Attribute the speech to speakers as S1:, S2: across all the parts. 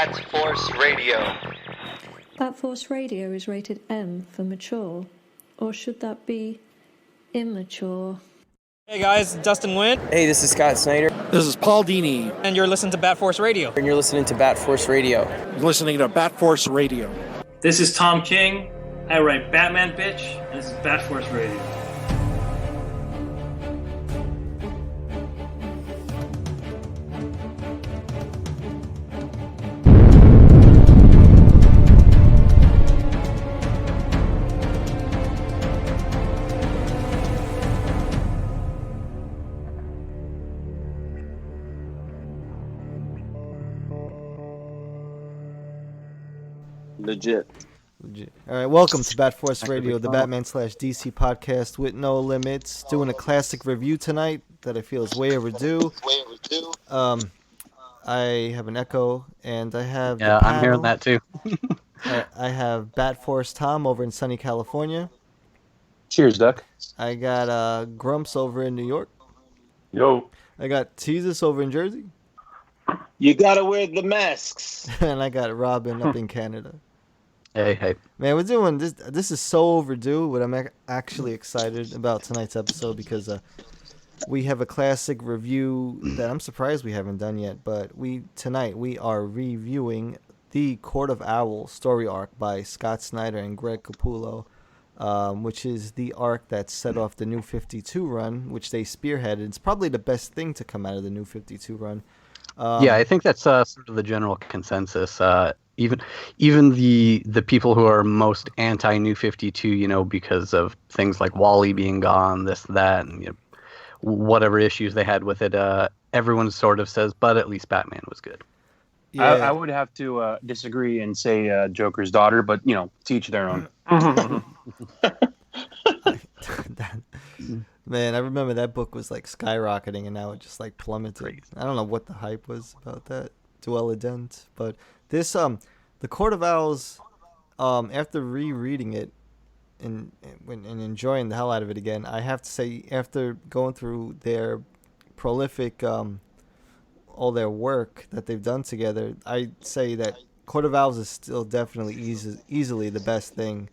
S1: Bat Force Radio.
S2: Bat Force Radio is rated M for mature, or should that be immature?
S3: Hey guys, Dustin Nguyen.
S4: Hey, this is Snyder.
S5: This is Paul Dini.
S3: And you're listening to Bat Force Radio.
S4: And you're listening to Bat Force Radio.
S5: You're listening to Bat Force Radio.
S6: This is Tom King. I write Batman Bitch, and this is Bat Force Radio.
S7: Legit.
S8: All right, welcome to Bat Force Radio, the Batman/DC podcast with no limits. Doing a classic review tonight that I feel is way overdue. I have an echo, and I have
S9: I'm hearing that too.
S8: I have Bat Force Tom over in sunny California.
S7: Cheers, Duck.
S8: I got Grumps over in New York.
S7: Yo.
S8: I got Jesus over in Jersey.
S7: You gotta wear the masks.
S8: And I got Robin up in Canada.
S9: Hey.
S8: Man, we're doing this. This is so overdue, but I'm actually excited about tonight's episode because we have a classic review that I'm surprised we haven't done yet. But tonight we are reviewing the Court of Owls story arc by Scott Snyder and Greg Capullo, which is the arc that set off the New 52 run, which they spearheaded. It's probably the best thing to come out of the New 52 run.
S9: I think that's sort of the general consensus. Even the people who are most anti-New 52, because of things like Wally being gone, this, that, and whatever issues they had with it, everyone sort of says, but at least Batman was good.
S10: Yeah. I would have to disagree and say Joker's daughter, but, teach their own.
S8: Man, I remember that book was like skyrocketing, and now it just like plummeted. I don't know what the hype was about that Dwell a Dent, but this the Court of Owls, after rereading it and enjoying the hell out of it again, I have to say, after going through their prolific all their work that they've done together, I'd say that Court of Owls is still definitely easily the best thing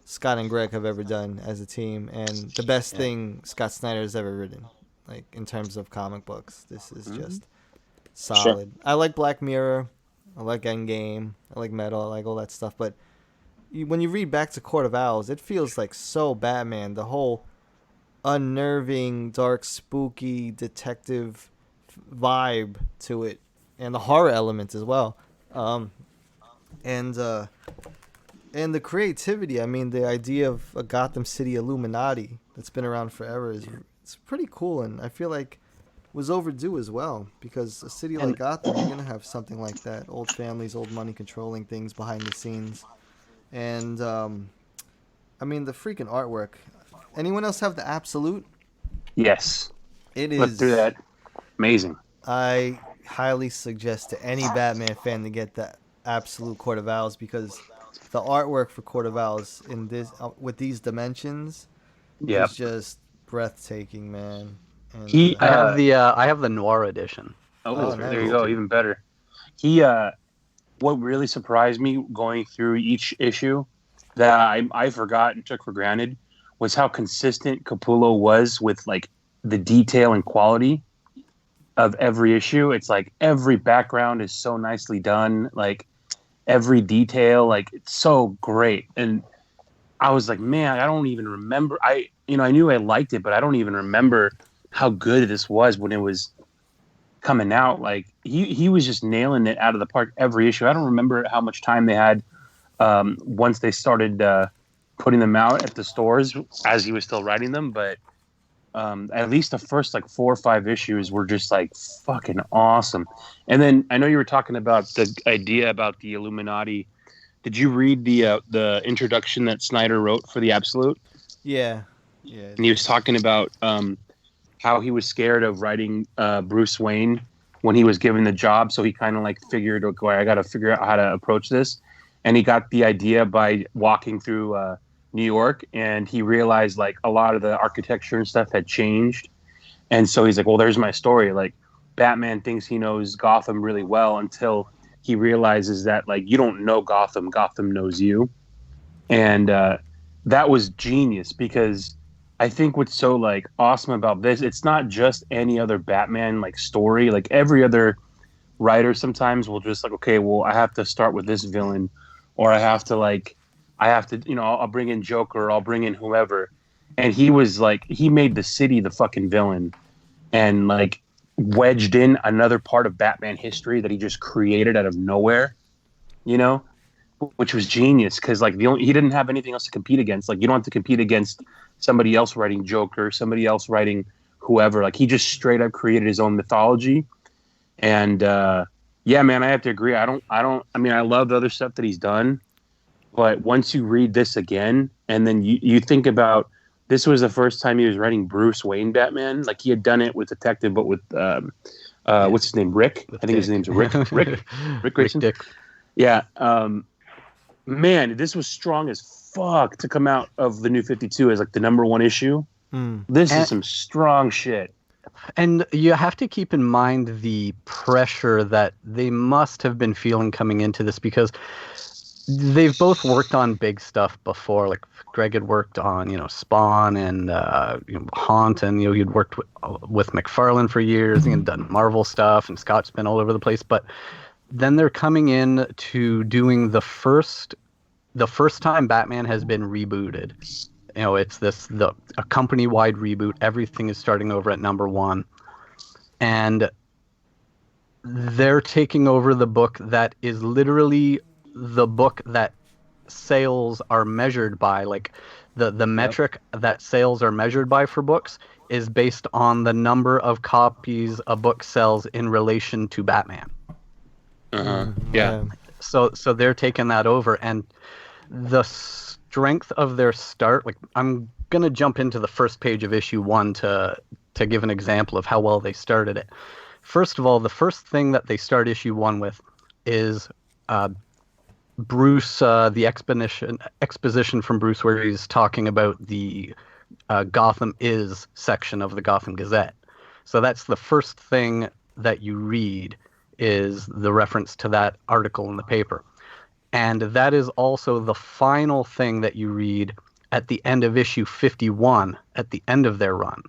S8: Scott and Greg have ever done as a team, and the best thing Scott Snyder has ever written, like in terms of comic books. This is just solid. Sure. I like Black Mirror, I like Endgame, I like Metal, I like all that stuff, but when you read back to Court of Owls, it feels like so Batman. The whole unnerving, dark, spooky detective vibe to it, and the horror element as well, and the creativity. I mean, the idea of a Gotham City Illuminati that's been around forever it's pretty cool, and I feel like was overdue as well, because a city like Gotham, you're gonna have something like that: old families, old money controlling things behind the scenes, and I mean the freaking artwork. Anyone else have the Absolute?
S10: Yes.
S8: It is.
S10: Let's do that. Amazing.
S8: I highly suggest to any Batman fan to get the Absolute Court of Owls, because the artwork for Court of Owls in this with these dimensions is just breathtaking, man. And,
S9: I have the Noir edition.
S10: Oh, there you go, even better. What really surprised me going through each issue that I forgot and took for granted was how consistent Capullo was with like the detail and quality of every issue. It's like every background is so nicely done, like every detail, like it's so great. And I was like, man, I don't even remember. I knew I liked it, but I don't even remember how good this was when it was coming out. Like he was just nailing it out of the park every issue. I don't remember how much time they had once they started putting them out at the stores as he was still writing them, but at least the first like 4 or 5 issues were just like fucking awesome. And then I know you were talking about the idea about the Illuminati. Did you read the introduction that Snyder wrote for the Absolute?
S8: Yeah.
S10: And he was talking about how he was scared of writing Bruce Wayne when he was given the job. So he kind of like figured, okay, I got to figure out how to approach this. And he got the idea by walking through New York, and he realized like a lot of the architecture and stuff had changed. And so he's like, well, there's my story. Like Batman thinks he knows Gotham really well until he realizes that like you don't know Gotham, Gotham knows you, and that was genius because I think what's so like awesome about this, it's not just any other Batman like story. Like every other writer sometimes will just like, okay, well, I have to start with this villain, or I have to I'll bring in Joker, or I'll bring in whoever. And he was like, he made the city the fucking villain, and like wedged in another part of Batman history that he just created out of nowhere, you know, which was genius because like he didn't have anything else to compete against. Like you don't have to compete against somebody else writing Joker, somebody else writing whoever. Like he just straight up created his own mythology. And yeah, man, I have to agree. I mean, I love the other stuff that he's done, but once you read this again, and then you think about, this was the first time he was writing Bruce Wayne Batman. Like he had done it with Detective, but with what's his name, Rick? I think his name's Rick. Rick Grayson.
S9: Dick.
S10: Yeah. Man, this was strong as fuck to come out of the New 52 as like the #1 issue. This is some strong shit.
S9: And you have to keep in mind the pressure that they must have been feeling coming into this, because they've both worked on big stuff before. Like Greg had worked on, Spawn and Haunt, and he'd worked with McFarlane for years and done Marvel stuff, and Scott's been all over the place. But then they're coming in to doing the first time Batman has been rebooted. It's a company-wide reboot. Everything is starting over at #1. And they're taking over the book that is literally the book that sales are measured by. Like the metric that sales are measured by for books is based on the number of copies a book sells in relation to Batman.
S10: Yeah.
S9: So they're taking that over, and the strength of their start, like I'm gonna jump into the first page of issue 1 to give an example of how well they started it. First of all, the first thing that they start issue 1 with is Bruce, the exposition from Bruce, where he's talking about the Gotham Is section of the Gotham Gazette. So that's the first thing that you read, is the reference to that article in the paper. And that is also the final thing that you read at the end of issue 51, at the end of their run.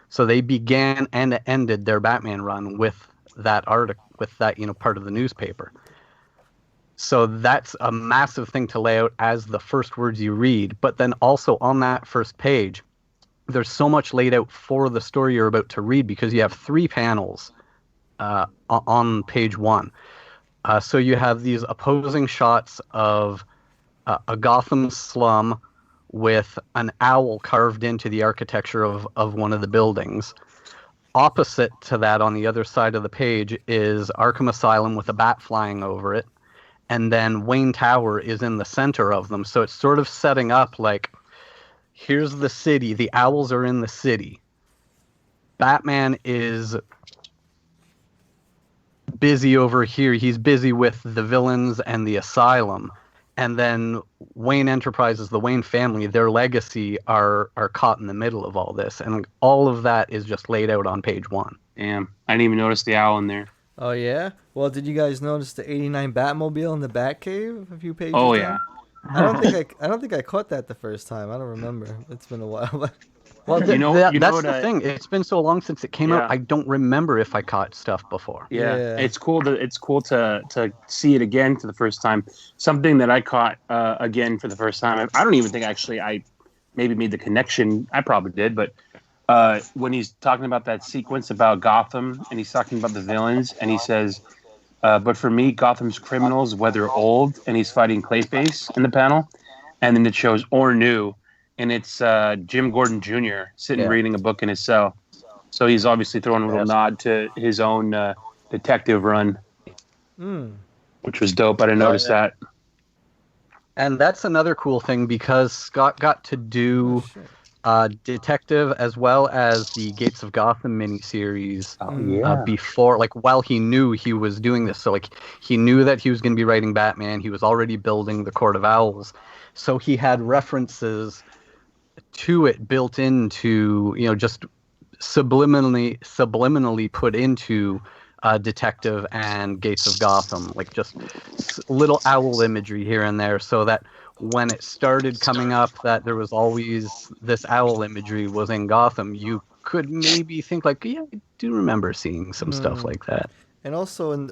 S9: So they began and ended their Batman run with that article, with that, part of the newspaper. So that's a massive thing to lay out as the first words you read. But then also on that first page, there's so much laid out for the story you're about to read, because you have 3 panels on page 1. So you have these opposing shots of a Gotham slum with an owl carved into the architecture of one of the buildings. Opposite to that, on the other side of the page, is Arkham Asylum with a bat flying over it. And then Wayne Tower is in the center of them. So it's sort of setting up like, here's the city. The owls are in the city. Batman is busy over here. He's busy with the villains and the asylum. And then Wayne Enterprises, the Wayne family, their legacy are caught in the middle of all this. And all of that is just laid out on page 1.
S10: Damn. I didn't even notice the owl in there.
S8: Oh yeah. Well, did you guys notice the '89 Batmobile in the Batcave a few pages?
S10: Oh
S8: down?
S10: yeah.
S8: I don't think I caught that the first time. I don't remember. It's been a while.
S9: Well, that's the thing. It's been so long since it came out.
S10: Yeah.
S9: I don't remember if I caught stuff before.
S10: Yeah. It's cool to see it again for the first time. Something that I caught again for the first time. I don't even think actually I maybe made the connection. I probably did, but when he's talking about that sequence about Gotham and he's talking about the villains, and he says, but for me, Gotham's criminals, whether old, and he's fighting Clayface in the panel, and then it shows or new, and it's Jim Gordon Jr. sitting reading a book in his cell. So he's obviously throwing a little nod to his own detective run, which was dope. I didn't notice that.
S9: And that's another cool thing, because Scott got to do Detective as well as the Gates of Gotham miniseries before, like while he knew he was doing this. So like he knew that he was going to be writing Batman. He was already building the Court of Owls. So he had references to it built into, just subliminally put into Detective and Gates of Gotham, like just little owl imagery here and there, so that when it started coming up that there was always this owl imagery was in Gotham, you could maybe think like, yeah, I do remember seeing some stuff like that.
S8: And also in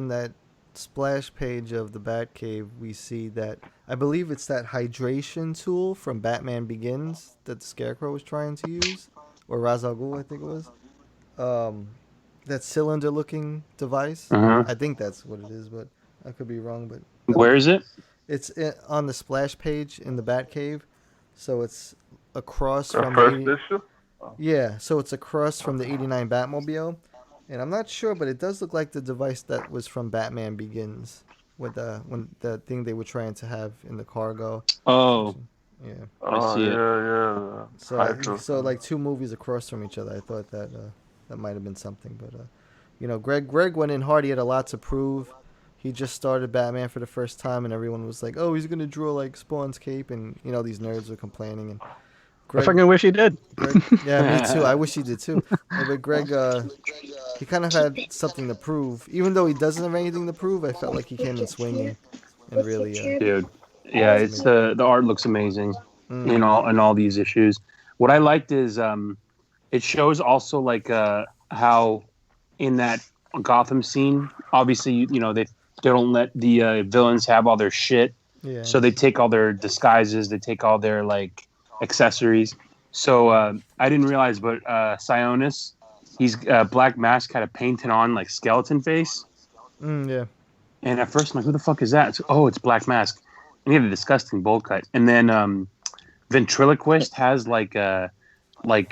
S8: that splash page of the Batcave, we see that I believe it's that hydration tool from Batman Begins that the Scarecrow was trying to use, or Ra's al Ghul, I think it was. That cylinder-looking device. I think that's what it is, but I could be wrong. But
S10: Where is it?
S8: It's on the splash page in the Batcave, so it's across
S7: The
S8: from
S7: first
S8: the
S7: issue?
S8: yeah, so it's across from the '89 Batmobile, and I'm not sure, but it does look like the device that was from Batman Begins, with the thing they were trying to have in the cargo.
S10: Oh,
S8: Yeah.
S10: I see it.
S7: Yeah.
S8: So like two movies across from each other. I thought that that might have been something, but Greg went in hard. He had a lot to prove. He just started Batman for the first time, and everyone was like, "Oh, he's gonna draw like Spawn's cape," and these nerds were complaining. And
S9: I fucking wish he did.
S8: Yeah, me too. I wish he did too. But Greg, he kind of had something to prove, even though he doesn't have anything to prove. I felt like he came in swinging, and really,
S10: dude. Yeah, it's the art looks amazing in all these issues. What I liked is it shows also like how in that Gotham scene, obviously they don't let the villains have all their shit, so they take all their disguises, they take all their like accessories. So I didn't realize, but Sionis, he's Black Mask had a painted on like skeleton face.
S8: Yeah.
S10: And at first I'm like, who the fuck is that? It's Black Mask. And he had a disgusting bowl cut. And then Ventriloquist has like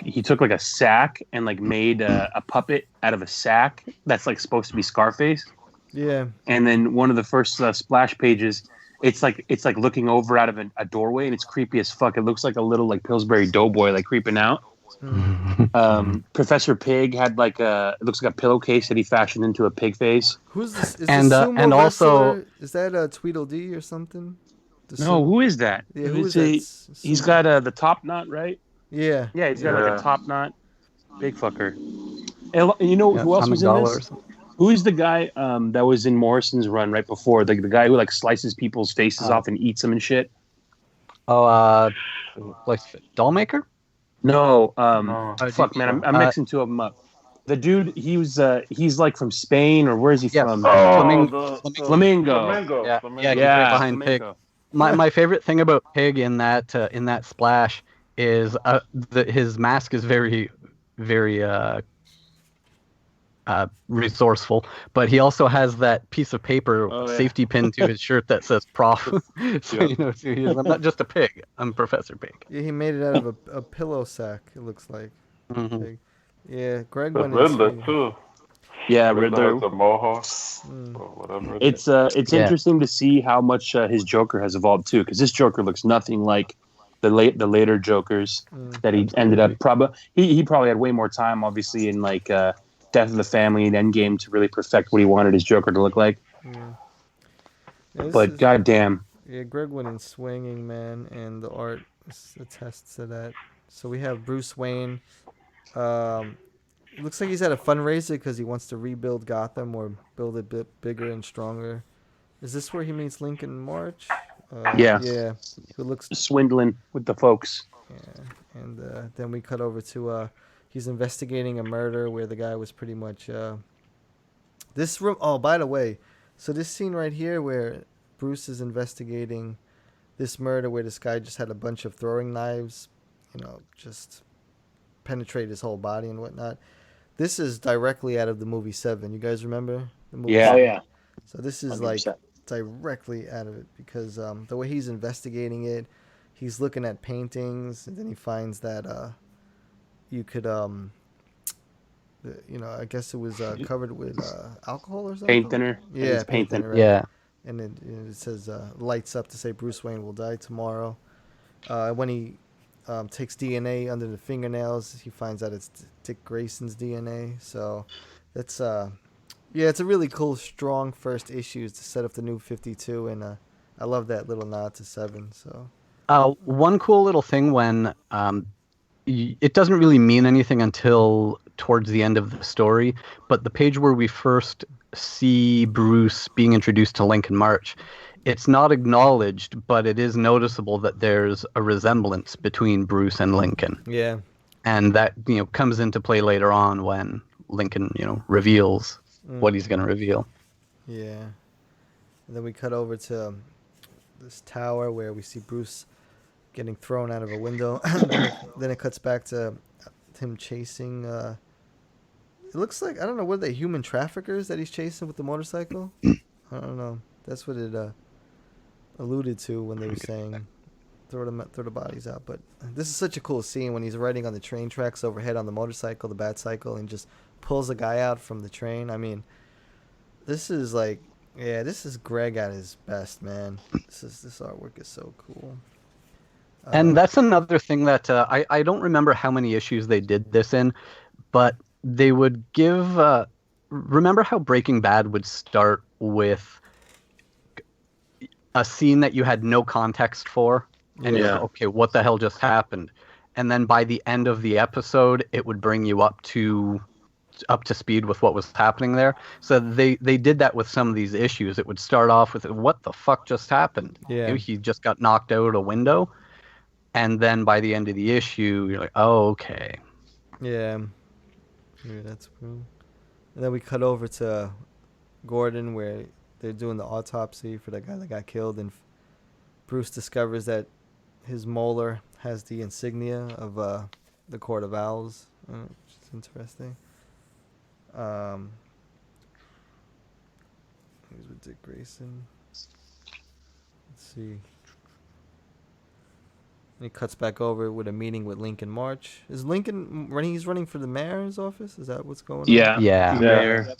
S10: he took like a sack and like made a puppet out of a sack that's like supposed to be Scarface.
S8: Yeah.
S10: And then one of the first splash pages, it's like looking over out of a doorway, and it's creepy as fuck. It looks like a little like Pillsbury Doughboy like creeping out. Professor Pig had like it looks like a pillowcase that he fashioned into a pig face.
S8: Who's this? Is
S9: And
S8: this sumo
S9: and also
S8: wrestler? Is that Tweedledee or something?
S10: No, who is that?
S8: Yeah, who is that?
S10: He's got the top knot, right?
S8: Yeah.
S10: Yeah, he's got like a top knot. Big fucker. And you know who else was in this? Who is the guy that was in Morrison's run right before? The guy who like slices people's faces off and eats them and shit?
S9: Oh, like Dollmaker?
S10: No, fuck, man, I'm mixing two of them up. The dude, he's like from Spain, or where is he from?
S9: Flamingo.
S10: Flamingo.
S9: Yeah, behind Pig. My favorite thing about Pig in that splash is his mask is very, very resourceful, but he also has that piece of paper safety pin to his shirt that says "Prof." So I'm not just a pig; I'm Professor Pig.
S8: Yeah, he made it out of a pillow sack. It looks like. Pig. Yeah, Greg
S7: The
S8: went
S7: Riddler
S8: in.
S7: too.
S10: Yeah, Riddler.
S7: The Mohawk or whatever.
S10: It's interesting to see how much his Joker has evolved too, because this Joker looks nothing like the later Jokers that he ended up probably. He probably had way more time, obviously, in like Death of the Family and Endgame to really perfect what he wanted his Joker to look like. But goddamn.
S8: Yeah, Greg went in swinging, man, and the art attests to that. So we have Bruce Wayne. Looks like he's at a fundraiser because he wants to rebuild Gotham or build it a bit bigger and stronger. Is this where he meets Lincoln March?
S10: Yeah.
S8: Who looks
S10: swindling with the folks.
S8: Yeah, and then we cut over to he's investigating a murder where the guy was pretty much this room. Oh, by the way, so this scene right here where Bruce is investigating this murder where this guy just had a bunch of throwing knives, just penetrate his whole body and whatnot. This is directly out of the movie Seven. You guys remember the movie?
S10: Yeah.
S7: Oh yeah.
S8: So this is
S7: 100%.
S8: like directly out of it because the way he's investigating it, he's looking at paintings and then he finds that you could I guess it was covered with alcohol or something.
S10: Paint thinner.
S8: Yeah,
S10: it's paint thinner.
S8: Right?
S9: Yeah.
S8: And it says lights up to say Bruce Wayne will die tomorrow. When he takes DNA under the fingernails, he finds out it's Dick Grayson's DNA. So it's it's a really cool, strong first issues to set up the new 52, and I love that little nod to Seven. So
S9: one cool little thing when it doesn't really mean anything until towards the end of the story, but the page where we first see Bruce being introduced to Lincoln March, it's not acknowledged, but it is noticeable that there's a resemblance between Bruce and Lincoln.
S8: Yeah.
S9: And that, comes into play later on when Lincoln, reveals what he's going to reveal.
S8: Yeah. And then we cut over to this tower where we see Bruce getting thrown out of a window. then it cuts back to him chasing. It looks like, I don't know, what are they, human traffickers that he's chasing with the motorcycle? I don't know. That's what it alluded to when they were saying throw the bodies out. But this is such a cool scene when he's riding on the train tracks overhead on the motorcycle, the bat cycle, and just pulls a guy out from the train. I mean, this is like, yeah, this is Greg at his best, man. This artwork is so cool.
S9: And that's another thing that I don't remember how many issues they did this in, but they would give. Remember how Breaking Bad would start with a scene that you had no context for, and you're like, okay, what the hell just happened? And then by the end of the episode, it would bring you up to speed with what was happening there. So they did that with some of these issues. It would start off with, what the fuck just happened?
S8: Yeah.
S9: He just got knocked out a window. And then by the end of the issue, you're like, oh, okay.
S8: Yeah, that's cool. And then we cut over to Gordon where they're doing the autopsy for that guy that got killed. And Bruce discovers that his molar has the insignia of the Court of Owls, which is interesting. He's with Dick Grayson. Let's see. And he cuts back over with a meeting with Lincoln March. Is Lincoln running? He's running for the mayor's office. Is that what's going on?
S9: Yeah.
S10: Mayor.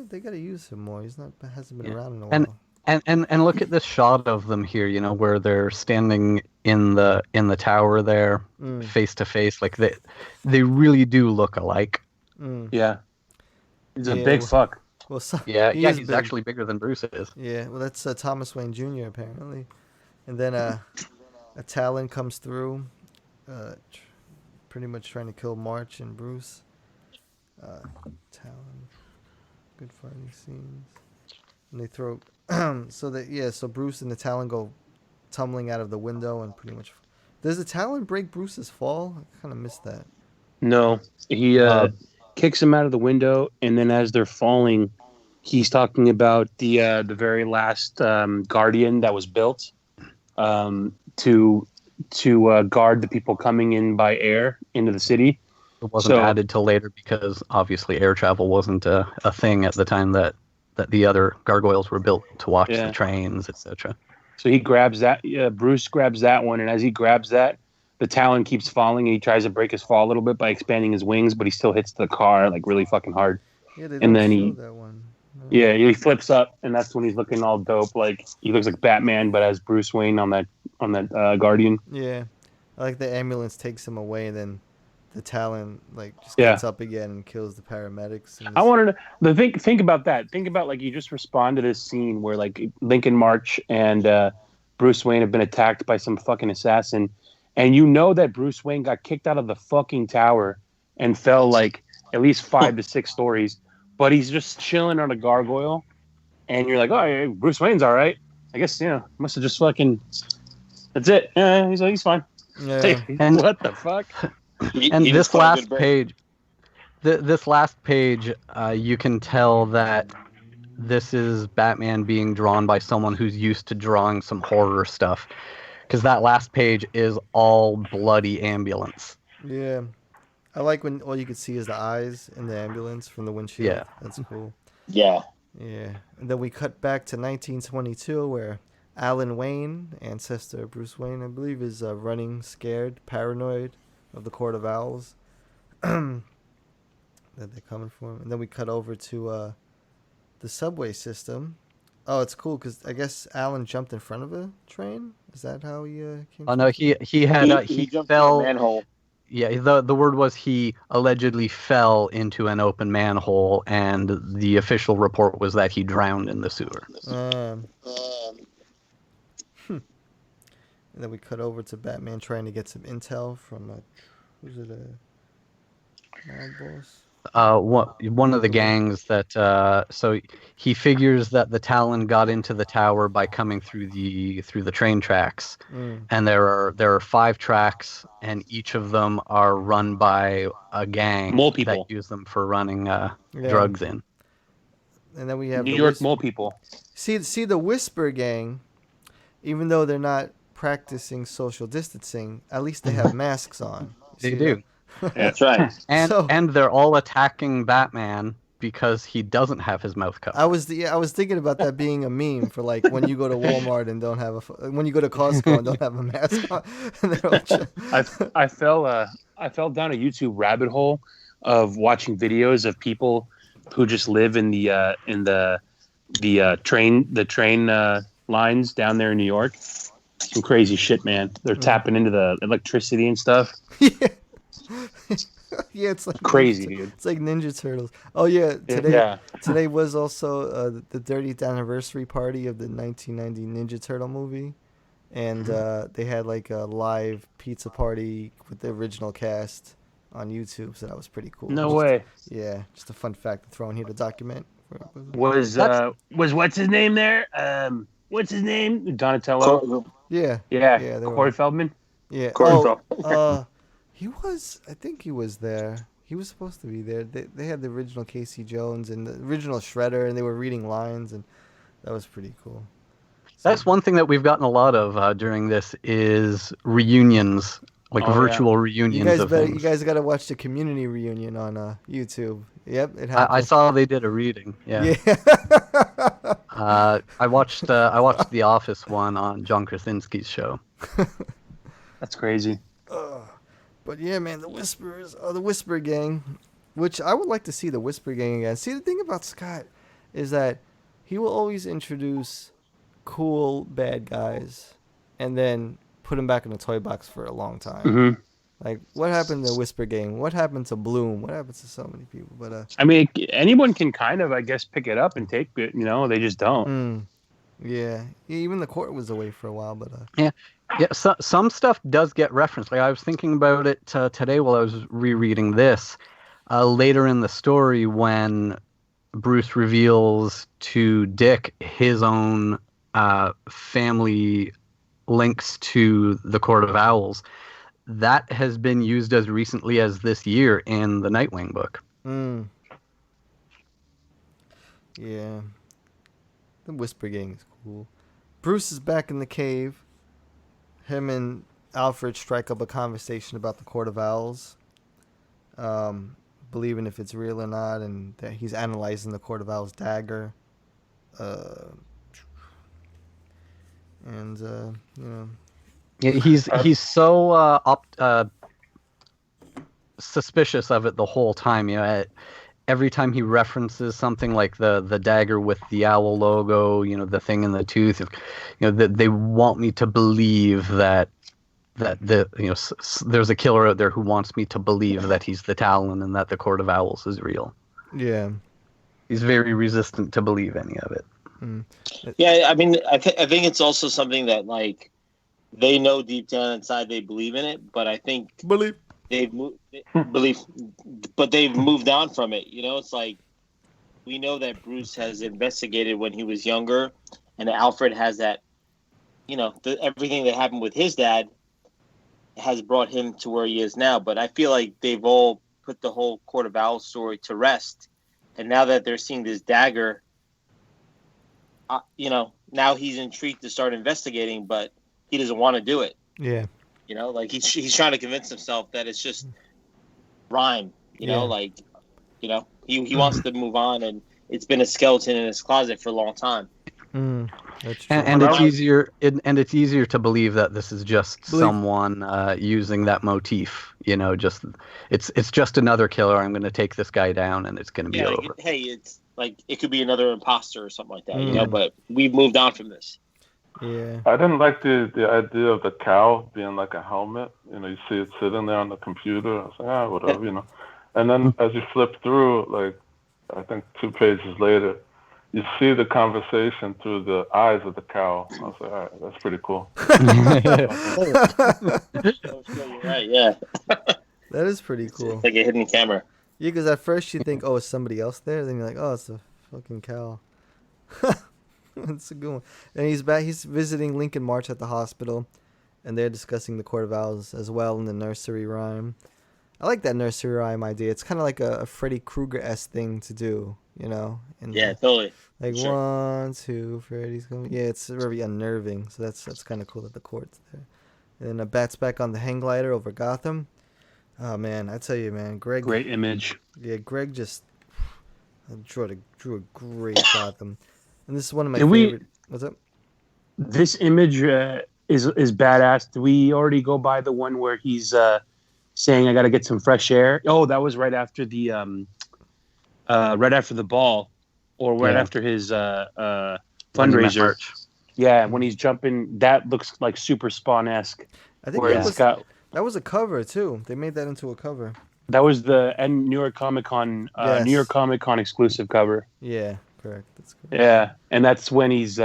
S8: They gotta use him more. Hasn't been around in a
S9: And
S8: while.
S9: And look at this shot of them here, where they're standing in the tower there, face to face. Like they really do look alike.
S10: Yeah. He's a big fuck.
S8: Well,
S9: He's
S8: big.
S9: actually bigger than Bruce is.
S8: Yeah, well, that's Thomas Wayne Jr. apparently. And then a Talon comes through, pretty much trying to kill March and Bruce. Talon, good fighting scenes. And they throw, so Bruce and the Talon go tumbling out of the window and pretty much. Does the Talon break Bruce's fall? I kind of missed that.
S10: No, he kicks him out of the window, and then as they're falling, he's talking about the very last Guardian that was built to guard the people coming in by air into the city.
S9: It wasn't added till later because obviously air travel wasn't a thing at the time that the other gargoyles were built to watch the trains, etc.
S10: So he grabs that. Bruce grabs that one, and as he grabs that, the Talon keeps falling, and he tries to break his fall a little bit by expanding his wings, but he still hits the car like really fucking hard.
S8: Yeah, they
S10: and
S8: don't
S10: then
S8: show that one. No.
S10: Yeah, he flips up, and that's when he's looking all dope. Like he looks like Batman, but as Bruce Wayne on that Guardian.
S8: Yeah, I like the ambulance takes him away, and then the Talon just gets up again and kills the paramedics. And
S10: I wanted to think about that. Think about you just respond to this scene where Lincoln March and Bruce Wayne have been attacked by some fucking assassin, and that Bruce Wayne got kicked out of the fucking tower and fell at least 5 to 6 stories, but he's just chilling on a gargoyle, and you're like, oh, yeah, Bruce Wayne's all right. I guess must have just fucking. That's it. Yeah, he's fine.
S8: Yeah.
S10: Hey,
S9: And
S10: what the fuck?
S9: And this last page, this last page, you can tell that this is Batman being drawn by someone who's used to drawing some horror stuff, because that last page is all bloody ambulance.
S8: Yeah, I like when all you could see is the eyes in the ambulance from the windshield.
S9: Yeah,
S8: that's cool.
S1: Yeah.
S8: Yeah, and then we cut back to 1922 where Alan Wayne, ancestor of Bruce Wayne, I believe, is running scared, paranoid of the Court of Owls that they're coming for him. And then we cut over to the subway system. Oh, it's cool because I guess Alan jumped in front of a train. Is that how he came?
S9: Oh no, he
S1: jumped
S9: fell.
S1: in a manhole.
S9: Yeah, the word was he allegedly fell into an open manhole, and the official report was that he drowned in the sewer.
S8: And then we cut over to Batman trying to get some intel from who's it? Mob boss.
S9: One of the gangs that so he figures that the Talon got into the tower by coming through the train tracks, and there are 5 tracks, and each of them are run by a gang
S10: Mole people.
S9: that use them for running drugs in.
S8: And then we have
S10: New
S8: the
S10: York mole people.
S8: See the Whisper Gang, even though they're not practicing social distancing, at least they have masks on.
S9: They do.
S6: That's right.
S9: And they're all attacking Batman because he doesn't have his mouth covered.
S8: I was thinking about that being a meme for like when you go to Walmart and don't have when you go to Costco and don't have a mask on. And they're all
S10: I fell down a YouTube rabbit hole of watching videos of people who just live in the train lines down there in New York. Some crazy shit, man. They're tapping into the electricity and stuff.
S8: Yeah, it's like
S10: crazy, dude.
S8: It's like Ninja Turtles. Oh yeah, today was also the 30th anniversary party of the 1990 Ninja Turtle movie, and they had like a live pizza party with the original cast on YouTube. So that was pretty cool.
S10: No way.
S8: Yeah, just a fun fact to throw in here to document.
S10: Was what's his name there? What's his name? Donatello.
S8: Yeah.
S10: Corey Feldman.
S8: Yeah.
S6: Corey
S8: He was. I think he was there. He was supposed to be there. They had the original Casey Jones and the original Shredder, and they were reading lines, and that was pretty cool.
S9: That's one thing that we've gotten a lot of during this is reunions, like virtual reunions of things.
S8: You guys got to watch the community reunion on YouTube. Yep, it happened.
S9: I saw they did a reading. Yeah. I watched the Office one on John Krasinski's show.
S10: That's crazy.
S8: But yeah, man, the Whisper Gang, which I would like to see the Whisper Gang again. See, the thing about Scott is that he will always introduce cool bad guys and then put them back in the toy box for a long time.
S10: Mm-hmm.
S8: Like, what happened to Whisper Gang? What happened to Bloom? What happened to so many people? But
S10: I mean, anyone can kind of, I guess, pick it up and take it. You know, they just don't.
S8: Yeah, even the Court was away for a while, but
S9: Yeah, so, some stuff does get referenced. Like I was thinking about it today while I was rereading this. Later in the story, when Bruce reveals to Dick his own family links to the Court of Owls, that has been used as recently as this year in the Nightwing book.
S8: Yeah, the Whisper Gang is cool. Bruce is back in the cave. Him and Alfred strike up a conversation about the Court of Owls, believing if it's real or not, and that he's analyzing the Court of Owls dagger.
S9: Yeah, he's so suspicious of it the whole time. You know, every time he references something like the dagger with the owl logo, you know, the thing in the tooth, you know, that they want me to believe that there's a killer out there who wants me to believe that he's the Talon and that the Court of Owls is real.
S8: Yeah,
S9: he's very resistant to believe any of it.
S6: Yeah, I mean, I think it's also something that like they know deep down inside they believe in it, but I think they've moved on from it. You know, it's like we know that Bruce has investigated when he was younger, and Alfred has that. You know, everything that happened with his dad has brought him to where he is now. But I feel like they've all put the whole Court of Owls story to rest, and now that they're seeing this dagger, you know, now he's intrigued to start investigating, but he doesn't want to do it.
S8: Yeah.
S6: You know, like he's trying to convince himself that it's just rhyme. You know, like, you know, he wants to move on, and it's been a skeleton in his closet for a long time.
S8: That's true.
S9: And it's easier, it's easier to believe that this is just someone using that motif. You know, just it's just another killer. I'm going to take this guy down, and it's going to be over.
S6: Like, hey, it's like it could be another imposter or something like that. You know, but we've moved on from this.
S8: Yeah.
S7: I didn't like the idea of the cow being like a helmet. You know, you see it sitting there on the computer. I was like, whatever, you know. And then as you flip through, like, I think 2 pages later, you see the conversation through the eyes of the cow. I was like, all right, that's pretty cool.
S6: You're right, yeah.
S8: That is pretty
S6: It's
S8: cool.
S6: like a hidden camera.
S8: Yeah, because at first you think, oh, it's somebody else there. Then you're like, oh, it's a fucking cow. That's a good one. And he's back. He's visiting Lincoln March at the hospital, and they're discussing the Court of Owls as well in the nursery rhyme. I like that nursery rhyme idea. It's kind of like a Freddy Krueger-esque thing to do, you know? And
S6: Yeah, totally.
S8: like
S6: Sure.
S8: 1, 2, Freddy's coming. Yeah, it's very unnerving. So that's kind of cool that the court's there. And then a bat's back on the hang glider over Gotham. Oh man, I tell you, man, Greg.
S10: Great image.
S8: Yeah, Greg just drew a great Gotham, and this is one of my
S10: Did we-
S8: favorite. What's up?
S10: This image is badass. Do we already go by the one where he's saying, "I got to get some fresh air"? Oh, that was right after the ball, or right
S9: Yeah.
S10: after his
S9: Monument
S10: fundraiser.
S9: March.
S10: Yeah, when he's jumping, that looks like super Spawn-esque.
S8: I think
S10: Where
S8: that
S10: it's
S8: was
S10: got
S8: that was a cover too. They made that into a cover.
S10: that was the New York Comic Con
S8: Yes.
S10: New York Comic Con exclusive cover.
S8: Yeah, correct. That's correct.
S10: Yeah, and that's when he's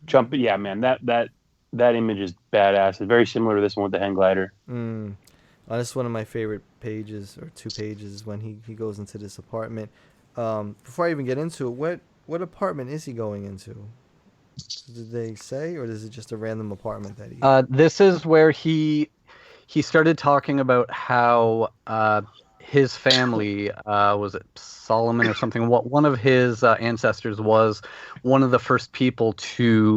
S10: jumping. Yeah, man, that image is badass. It's very similar to this one with the hang glider.
S8: That's one of my favorite pages, or 2 pages, when he goes into this apartment. Before I even get into it, what apartment is he going into? Did they say, or is it just a random apartment that he?
S9: This is where he started talking about how his family, was it Solomon or something? One of his ancestors was one of the first people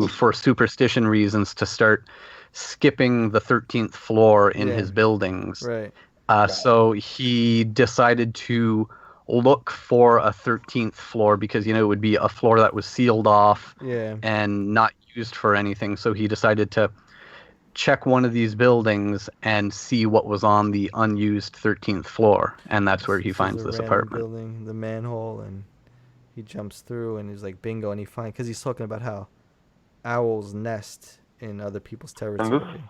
S9: for superstition reasons, to start skipping the 13th floor in his buildings.
S8: Right.
S9: So he decided to look for a 13th floor because, it would be a floor that was sealed off
S8: Yeah.
S9: and not used for anything. So he decided to check one of these buildings and see what was on the unused 13th floor. And that's where he
S8: This is
S9: finds
S8: a
S9: this
S8: random
S9: apartment.
S8: building, the manhole, and he jumps through, and he's like, bingo, and he finds, because he's talking about how owls nest in other people's territory.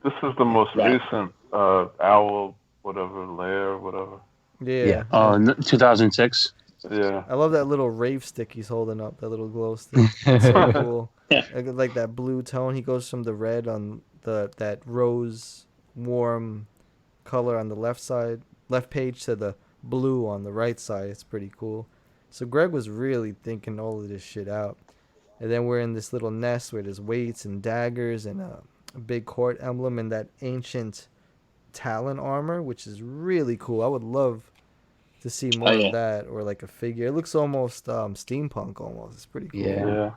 S7: This is the most recent owl, whatever, lair, whatever.
S8: Yeah.
S10: 2006.
S7: Yeah.
S8: I love that little rave stick he's holding up, that little glow stick. It's so cool. Like that blue tone. He goes from the red on that rose warm color on the left page, to the blue on the right side. It's pretty cool. So Greg was really thinking all of this shit out. And then we're in this little nest where there's weights and daggers and a big court emblem and that ancient Talon armor, which is really cool. I would love to see more of that, or like a figure. It looks almost steampunk almost. It's pretty cool.
S7: Yeah.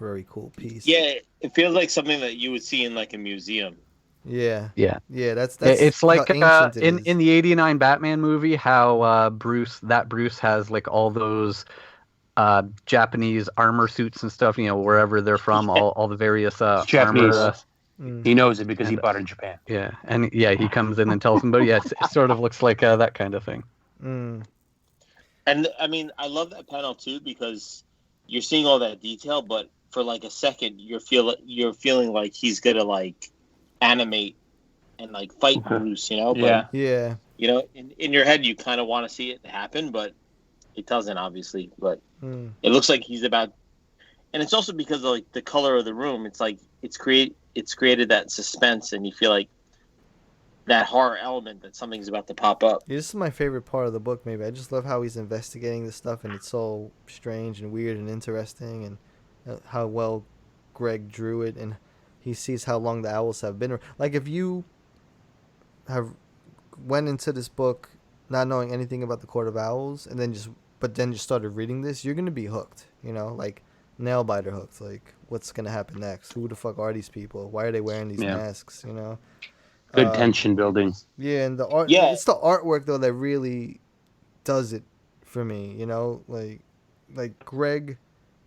S8: Very cool piece.
S6: Yeah, it feels like something that you would see in like a museum.
S8: Yeah.
S9: Yeah.
S8: Yeah, that's
S9: It's
S8: how
S9: like
S8: ancient it is.
S9: in the '89 Batman movie, how Bruce has like all those Japanese armor suits and stuff. Wherever they're from, all the various
S10: Japanese.
S9: armor.
S10: He knows it because he bought it in Japan.
S9: Yeah, and he comes in and tells them, but it sort of looks like that kind of thing.
S6: And I mean, I love that panel too, because you're seeing all that detail, but for like a second, you're feeling like he's gonna like animate and like fight Bruce, But,
S8: Yeah.
S6: In your head, you kind of want to see it happen, but it doesn't, obviously. But it looks like he's about, and it's also because of like the color of the room. It's like it's created that suspense, and you feel like that horror element that something's about to pop up.
S8: Yeah, this is my favorite part of the book, maybe. I just love how he's investigating this stuff, and it's so strange and weird and interesting, and how well Greg drew it, and he sees how long the owls have been. Like, if you have went into this book not knowing anything about the Court of Owls, and then just started reading this, you're going to be hooked, like nail-biter hooked. Like, what's going to happen next? Who the fuck are these people? Why are they wearing these masks,
S10: Good tension building.
S8: Yeah, and the art. Yeah. It's the artwork though that really does it for me. Like Greg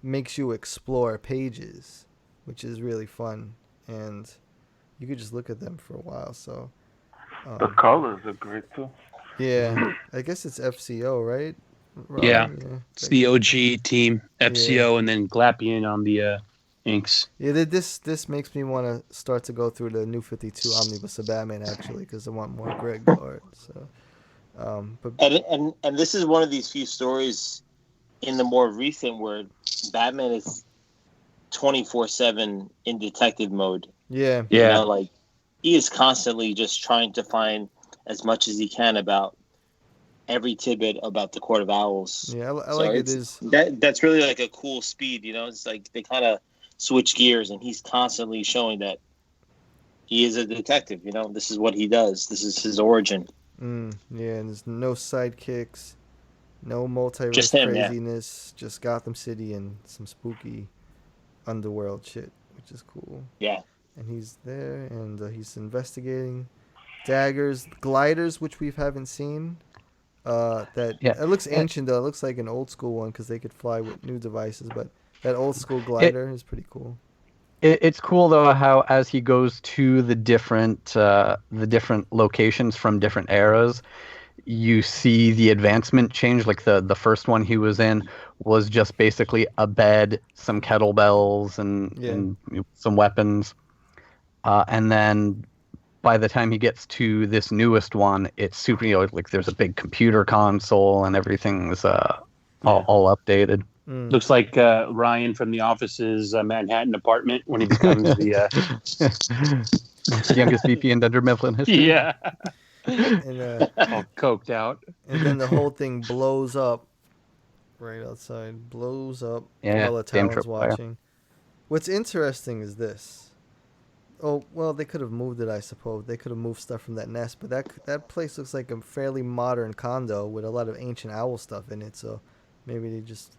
S8: makes you explore pages, which is really fun, and you could just look at them for a while. So
S7: the colors are great too.
S8: Yeah, I guess it's FCO, right?
S10: Yeah. It's the OG team, FCO, and then Glapian on the inks.
S8: Yeah, this makes me want to start to go through the New 52 Omnibus of Batman, actually, because I want more Greg art. So, but
S6: and this is one of these few stories in the more recent where Batman is 24/7 in detective mode.
S8: Yeah.
S6: Like he is constantly just trying to find, as much as he can about every tidbit about the Court of Owls.
S8: Yeah, I like it is
S6: that's really like a cool speed, you know. It's like they kind of switch gears, and he's constantly showing that he is a detective. You know, this is what he does. This is his origin.
S8: Yeah, and there's no sidekicks, no multiverse
S6: Just him,
S8: craziness, just Gotham City and some spooky underworld shit, which is cool.
S6: Yeah.
S8: And he's there, and he's investigating daggers, gliders, which we haven't seen. It looks ancient though. It looks like an old school one because they could fly with new devices. But that old school glider is pretty cool.
S9: It's cool though how as he goes to the different locations from different eras, you see the advancement change. Like the first one he was in was just basically a bed, some kettlebells, and some weapons. And then by the time he gets to this newest one, it's super, like there's a big computer console and everything's all updated.
S10: Looks like Ryan from The Office's Manhattan apartment when he becomes the
S9: youngest VP in Dunder Mifflin history.
S10: Yeah.
S8: And,
S10: all coked out.
S8: And then the whole thing blows up right outside. Blows up
S9: while
S8: the Talon's watching. What's interesting is this. Oh, well, they could have moved it, I suppose. They could have moved stuff from that nest, but that place looks like a fairly modern condo with a lot of ancient owl stuff in it, so maybe they just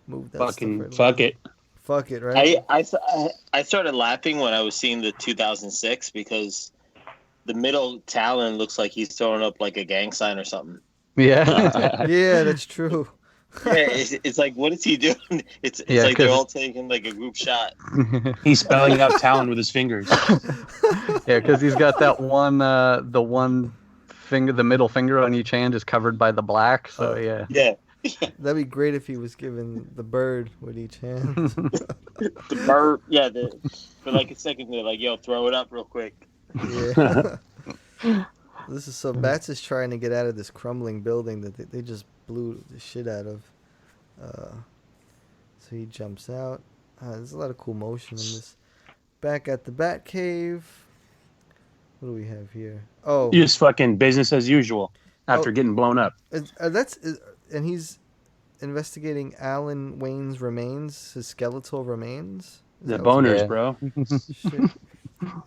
S8: moved that stuff.
S10: Fuck it.
S8: Fuck it, right?
S6: I started laughing when I was seeing the 2006 because the middle Talon looks like he's throwing up like a gang sign or something.
S9: Yeah.
S8: Yeah, that's true.
S6: Yeah, it's like, what is he doing? It's like they're all taking like a group shot.
S10: He's spelling out Talon with his fingers.
S9: Yeah, because he's got that one, the one finger, the middle finger on each hand is covered by the black. So yeah.
S8: That'd be great if he was given the bird with each hand.
S6: The bird, yeah. For like a second, they're like, "Yo, throw it up real quick."
S8: Yeah. This is so Bats is trying to get out of this crumbling building that they just blew the shit out of. So he jumps out. There's a lot of cool motion in this. Back at the Bat Cave. What do we have here? Oh,
S10: just fucking business as usual after getting blown up.
S8: And he's investigating Alan Wayne's remains, his skeletal remains.
S10: The boners, bro.
S8: Shit.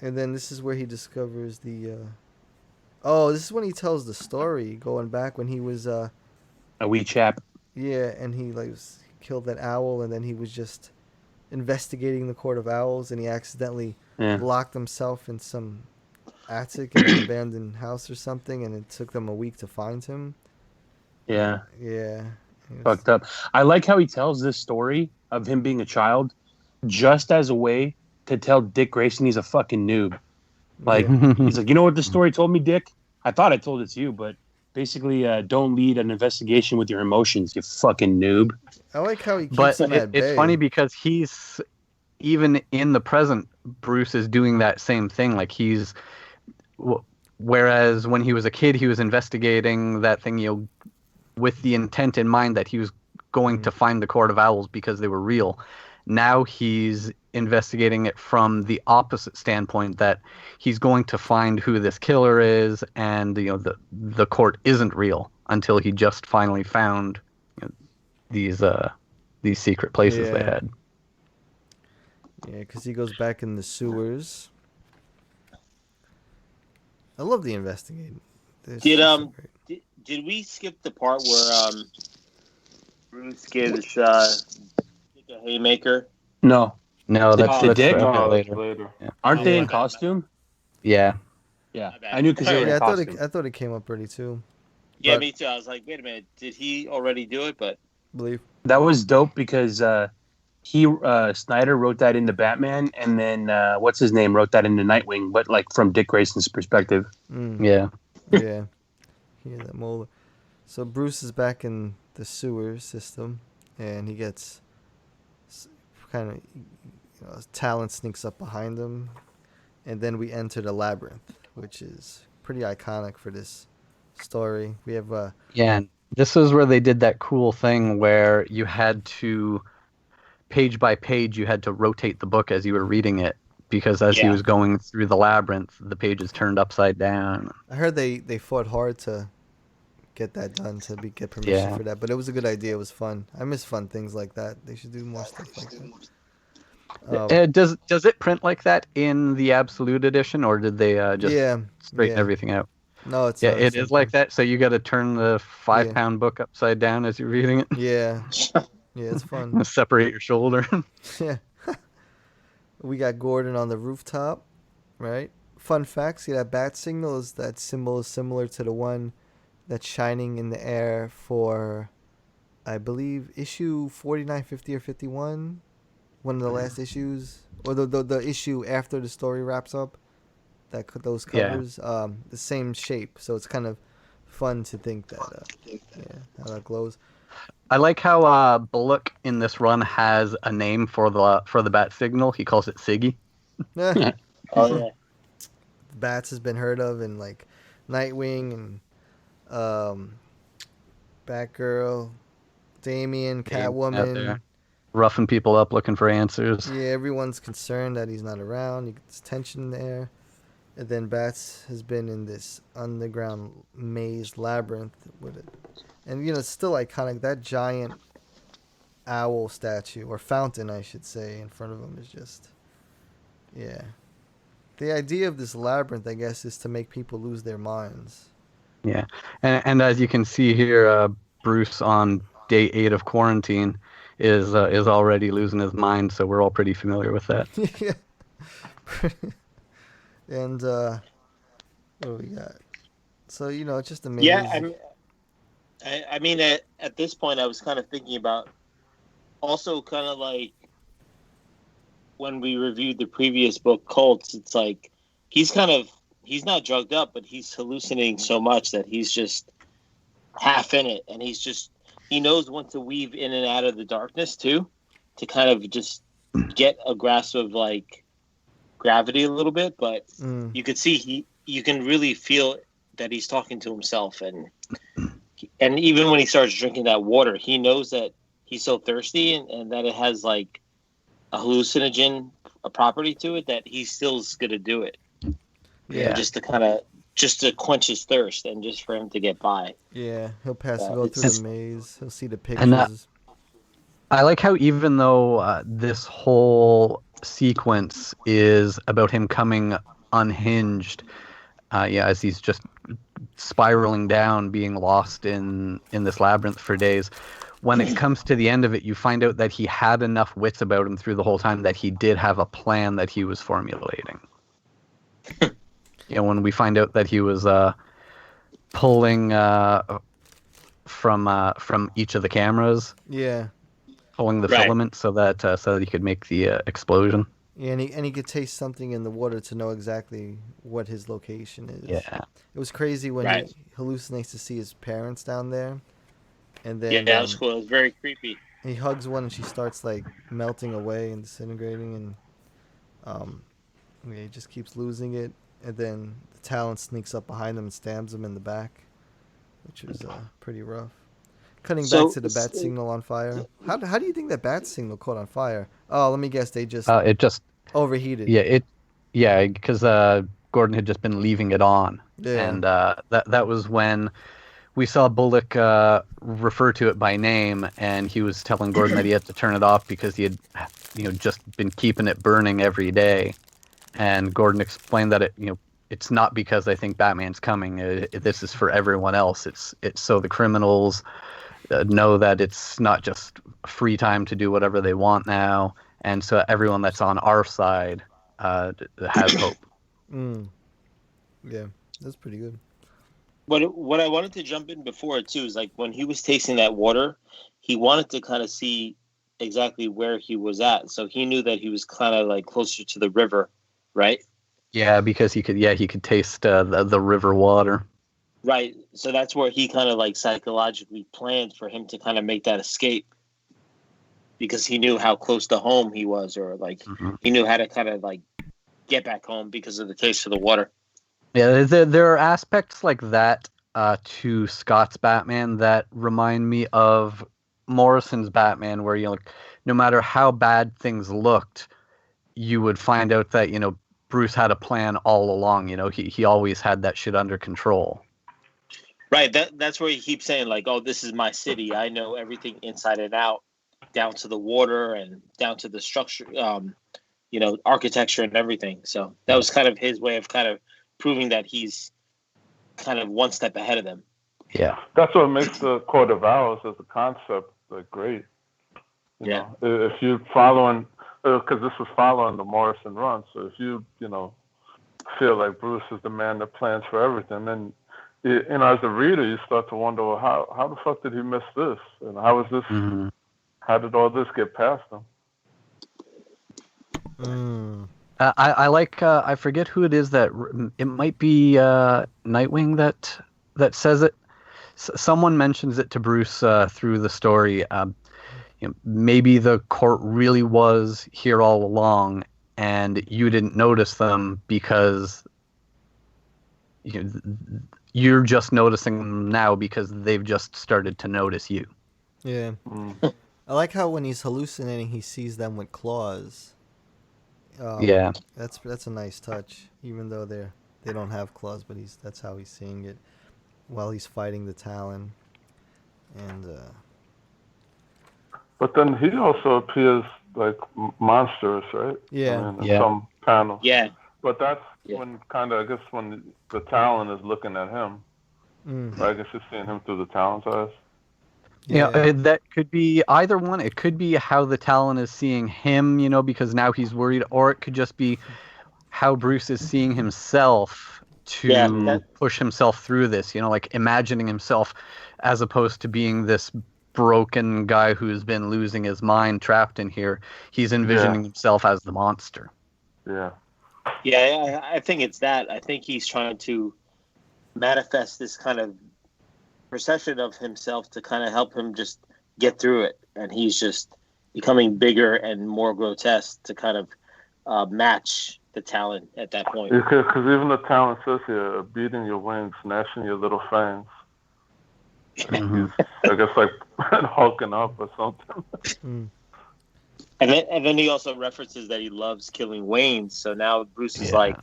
S8: And then this is where he discovers the. This is when he tells the story going back when he was
S10: a wee chap.
S8: Yeah, and he killed that owl, and then he was just investigating the Court of Owls, and he accidentally locked himself in some attic in an abandoned house or something, and it took them a week to find him.
S10: Yeah.
S8: Yeah.
S10: Fucked up. I like how he tells this story of him being a child just as a way to tell Dick Grayson he's a fucking noob. Like, he's like, you know what the story told me, Dick? I thought I told it to you, but basically, don't lead an investigation with your emotions, you fucking noob.
S8: I like how he keeps him at bay.
S9: It's funny because he's, even in the present, Bruce is doing that same thing. Like, whereas when he was a kid, he was investigating that thing, with the intent in mind that he was going to find the Court of Owls because they were real. Now he's investigating it from the opposite standpoint, that he's going to find who this killer is, and the court isn't real until he just finally found these secret places they had.
S8: Yeah, because he goes back in the sewers. I love the investigating.
S6: Did we skip the part where Bruce gives Dick a haymaker?
S10: No,
S9: that's
S10: Dick.
S7: Later.
S9: Yeah.
S10: Aren't they in costume?
S9: Yeah.
S10: Yeah, I knew because they were in costume.
S8: I thought it came up pretty too.
S6: Yeah, me too. I was like, wait a minute, did he already do it? But
S8: believe
S10: that was dope because Snyder wrote that into Batman, and then what's his name wrote that into Nightwing, but like from Dick Grayson's perspective.
S9: Yeah.
S8: Yeah. Yeah, that molar. So Bruce is back in the sewer system, and he gets kind of his talent sneaks up behind him, and then we enter the labyrinth, which is pretty iconic for this story. We have
S9: and this is where they did that cool thing where you had to, page by page, you had to rotate the book as you were reading it, because as he
S6: Yeah.
S9: was going through the labyrinth, the pages turned upside down.
S8: I heard they fought hard to get that done get permission
S9: Yeah.
S8: for that, but it was a good idea. It was fun. I miss fun things like that. They should do more stuff like that.
S9: Does it print like that in the Absolute Edition, or did they just straighten
S8: yeah.
S9: everything out?
S8: No, it's
S9: Yeah, it is like that. So you got to turn the 5-pound book upside down as you're reading it.
S8: Yeah, it's fun.
S9: Separate your shoulder.
S8: Yeah. We got Gordon on the rooftop, right? Fun fact: see that bat signal that symbol is similar to the one that's shining in the air for, I believe, issue 49, 50, or 51. One of the last issues, or the issue after the story wraps up. Those covers, the same shape, so it's kind of fun to think that, how that glows.
S9: I like how Bullock in this run has a name for the bat signal. He calls it Siggy.
S6: Oh yeah.
S8: Bats has been heard of in like Nightwing and Batgirl, Damian, Catwoman.
S9: Roughing people up looking for answers.
S8: Yeah, everyone's concerned that he's not around. There's tension there. And then Bats has been in this underground maze labyrinth with it. And, it's still iconic. That giant owl statue, or fountain, I should say, in front of him is just, yeah. The idea of this labyrinth, I guess, is to make people lose their minds.
S9: Yeah. And as you can see here, Bruce on day 8 of quarantine is already losing his mind, so we're all pretty familiar with that.
S8: Yeah. And what do we got? So it's just amazing.
S6: Yeah, I mean, at this point, I was kind of thinking about also kind of like when we reviewed the previous book, Colts. It's like he's not drugged up, but he's hallucinating so much that he's just half in it, and he knows when to weave in and out of the darkness too, to kind of just get a grasp of like gravity a little bit, but you could see you can really feel that he's talking to himself, and even when he starts drinking that water, he knows that he's so thirsty and that it has like a hallucinogen, a property to it, that he still's gonna do it.
S8: Yeah,
S6: just to quench his thirst and just for him to get by.
S8: Yeah, he'll go through the maze. He'll see the pictures.
S9: And I like how even though this whole sequence is about him coming unhinged, as he's just spiraling down, being lost in this labyrinth for days. When it comes to the end of it, you find out that he had enough wits about him through the whole time that he did have a plan that he was formulating. When we find out that he was pulling from each of the cameras.
S8: Yeah.
S9: Pulling the filament so that he could make the explosion.
S8: Yeah, and he could taste something in the water to know exactly what his location is.
S9: Yeah.
S8: It was crazy when he hallucinates to see his parents down there. And then
S6: that was cool. It was very creepy.
S8: He hugs one and she starts like melting away and disintegrating, and he just keeps losing it. And then the Talon sneaks up behind him and stabs him in the back, which was pretty rough. Cutting back to the bat signal on fire. How do you think that bat signal caught on fire? Oh, let me guess. They just
S9: it just
S8: overheated.
S9: Yeah, because Gordon had just been leaving it on, and that was when we saw Bullock refer to it by name, and he was telling Gordon that he had to turn it off because he had, just been keeping it burning every day, and Gordon explained that it's not because I think Batman's coming. This is for everyone else. It's so the criminals know that it's not just free time to do whatever they want now, and so everyone that's on our side has hope.
S8: Yeah, that's pretty good.
S6: What I wanted to jump in before too is like when he was tasting that water, he wanted to kind of see exactly where he was at, so he knew that he was kind of like closer to the river, right?
S9: Yeah, because he could taste the river water.
S6: Right. So that's where he kind of like psychologically planned for him to kind of make that escape, because he knew how close to home he was, or like he knew how to kind of like get back home because of the taste of the water.
S9: Yeah, there are aspects like that to Scott's Batman that remind me of Morrison's Batman, where no matter how bad things looked, you would find out that Bruce had a plan all along. He always had that shit under control.
S6: Right. That's where he keeps saying like, "Oh, this is my city. I know everything inside and out, down to the water and down to the structure, architecture and everything." So that was kind of his way of kind of proving that he's kind of one step ahead of them.
S9: Yeah.
S7: That's what makes the Court of Owls as a concept like great. You know, if you're following, because this was following the Morrison run, so if you feel like Bruce is the man that plans for everything, then as a reader, you start to wonder, well, how the fuck did he miss this? And how was this?
S9: Mm-hmm.
S7: How did all this get past him?
S9: I like. I forget who it is that it might be Nightwing that says it. Someone mentions it to Bruce through the story. Maybe the court really was here all along, and you didn't notice them because you're just noticing them now because they've just started to notice you.
S8: Yeah. I like how when he's hallucinating, he sees them with claws.
S9: Yeah.
S8: That's a nice touch, even though they don't have claws, but that's how he's seeing it while he's fighting the Talon. And
S7: but then he also appears like monstrous, right?
S8: Yeah.
S7: In some panels.
S6: Yeah.
S7: But that's when I guess when the Talon is looking at him. Right? I guess you're seeing him through the Talon's eyes.
S9: Yeah, that could be either one. It could be how the Talon is seeing him, because now he's worried, or it could just be how Bruce is seeing himself to push himself through this, like imagining himself as opposed to being this broken guy who's been losing his mind trapped in here. He's envisioning himself as the monster.
S7: Yeah.
S6: Yeah, I think it's that. I think he's trying to manifest this kind of perception of himself to kind of help him just get through it. And he's just becoming bigger and more grotesque to kind of match the Talon at that point.
S7: Because even the Talon says here, beating your wings, gnashing your little fangs.
S9: Mm-hmm.
S7: I guess like hulking up or something.
S6: And then he also references that he loves killing Wayne. So now Bruce is like,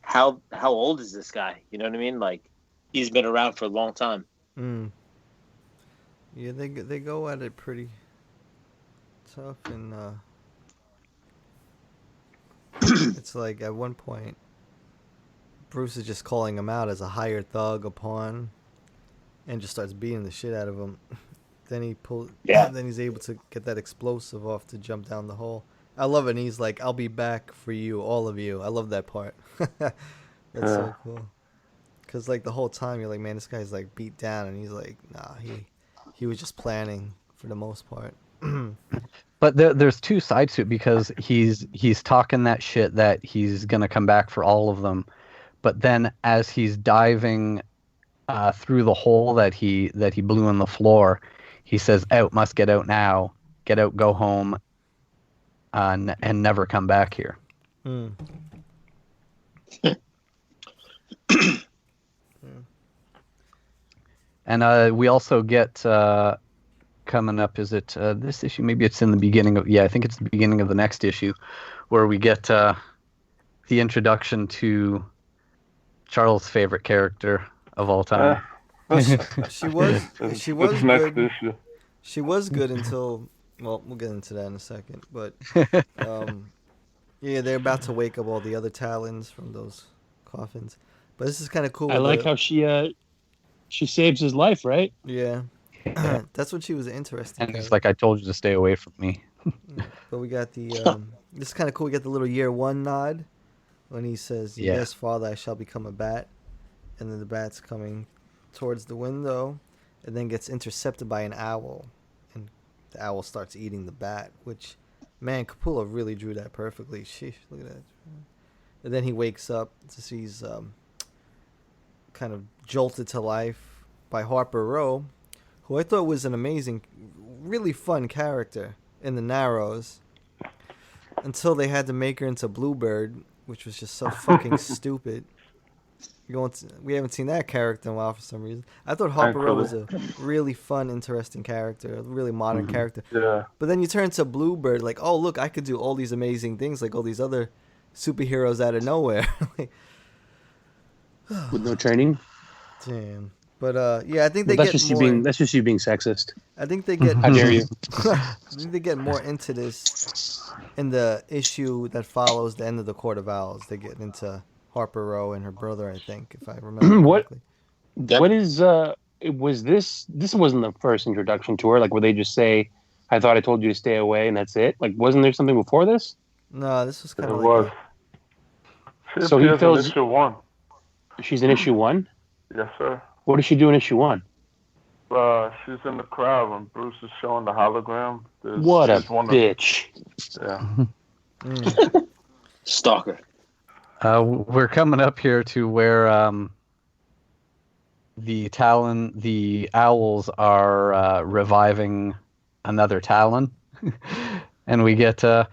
S6: how old is this guy? You know what I mean? Like, he's been around for a long time.
S8: Yeah, they go at it pretty tough, and it's like at one point Bruce is just calling him out as a hired thug, a pawn, and just starts beating the shit out of him. Then then he's able to get that explosive off to jump down the hole. I love it. And he's like, "I'll be back for you, all of you." I love that part. That's so cool. Because like the whole time you're like, man, this guy's like beat down, and he's like, nah, he was just planning for the most part.
S9: But there's two sides to it, because he's talking that shit that he's gonna come back for all of them, but then as he's diving through the hole that he blew in the floor, he says, "Out, must get out now. Get out, go home, and never come back here." And we also get coming up, is it this issue? Maybe it's in the beginning of, I think it's the beginning of the next issue, where we get the introduction to Charles' favorite character of all time.
S8: She was
S7: next
S8: good.
S7: issue.
S8: She was good until, well, we'll get into that in a second. But they're about to wake up all the other Talons from those coffins. But this is kind of cool.
S10: I like how she saves his life, right?
S8: Yeah. That's what she was interested in.
S9: And it's like, I told you to stay away from me.
S8: But we got the this is kind of cool. We got the little year one nod when he says, "Yes, Father, I shall become a bat," and then the bat's coming towards the window, and then gets intercepted by an owl, and the owl starts eating the bat. Which, man, Capullo really drew that perfectly. Sheesh, look at that. And then he wakes up to see he's kind of jolted to life by Harper Row, who I thought was an amazing, really fun character in the Narrows, until they had to make her into Bluebird, which was just so fucking stupid. We haven't seen that character in a while for some reason. I thought Harper Row was
S7: Thankfully.
S8: a really fun, interesting character, a really modern character.
S7: Yeah.
S8: But then you turn to Bluebird, like, oh look, I could do all these amazing things, like all these other superheroes out of nowhere. Like,
S10: With no training.
S8: damn. But yeah, I think they
S10: That's
S8: get
S10: just
S8: more.
S10: that's just you being sexist.
S8: I think they get.
S10: How dare you?
S8: I think they get more into this in the issue that follows the end of the Court of Owls. They get into Harper Row and her brother, I think, if I remember
S10: What?
S8: correctly.
S10: What is was this wasn't the first introduction to her, like where they just say, I thought I told you to stay away and that's it? Like wasn't there something before this?
S8: No, this was kind
S7: It
S8: of
S7: was.
S8: like
S10: So he
S7: appears in
S10: feels-
S7: issue 1.
S10: She's in issue 1?
S7: Yes, sir.
S10: What does she do in issue 1?
S7: She's in the crowd when Bruce is showing the hologram.
S10: What a
S7: there's one of-
S10: bitch.
S7: Yeah.
S6: Stalker.
S9: We're coming up here to where the owls are reviving another Talon, and we get the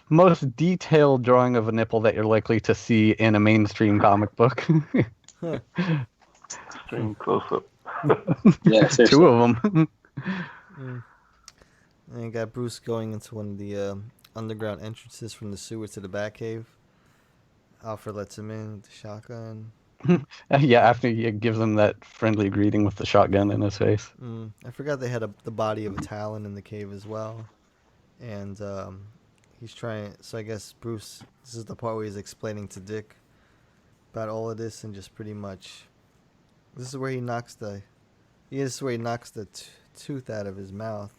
S9: most detailed drawing of a nipple that you're likely to see in a mainstream comic book.
S7: Extreme close up.
S6: Yeah, seriously.
S9: Two of them.
S8: And you got Bruce going into one of the underground entrances from the sewer to the Batcave. Alfred lets him in with the shotgun.
S9: Yeah, after he gives him that friendly greeting with the shotgun in his face.
S8: I forgot they had the body of a Talon in the cave as well. And he's trying. So I guess Bruce, this is the part where he's explaining to Dick about all of this and just pretty much. This is where he knocks the. Yeah, this is where he knocks the tooth out of his mouth.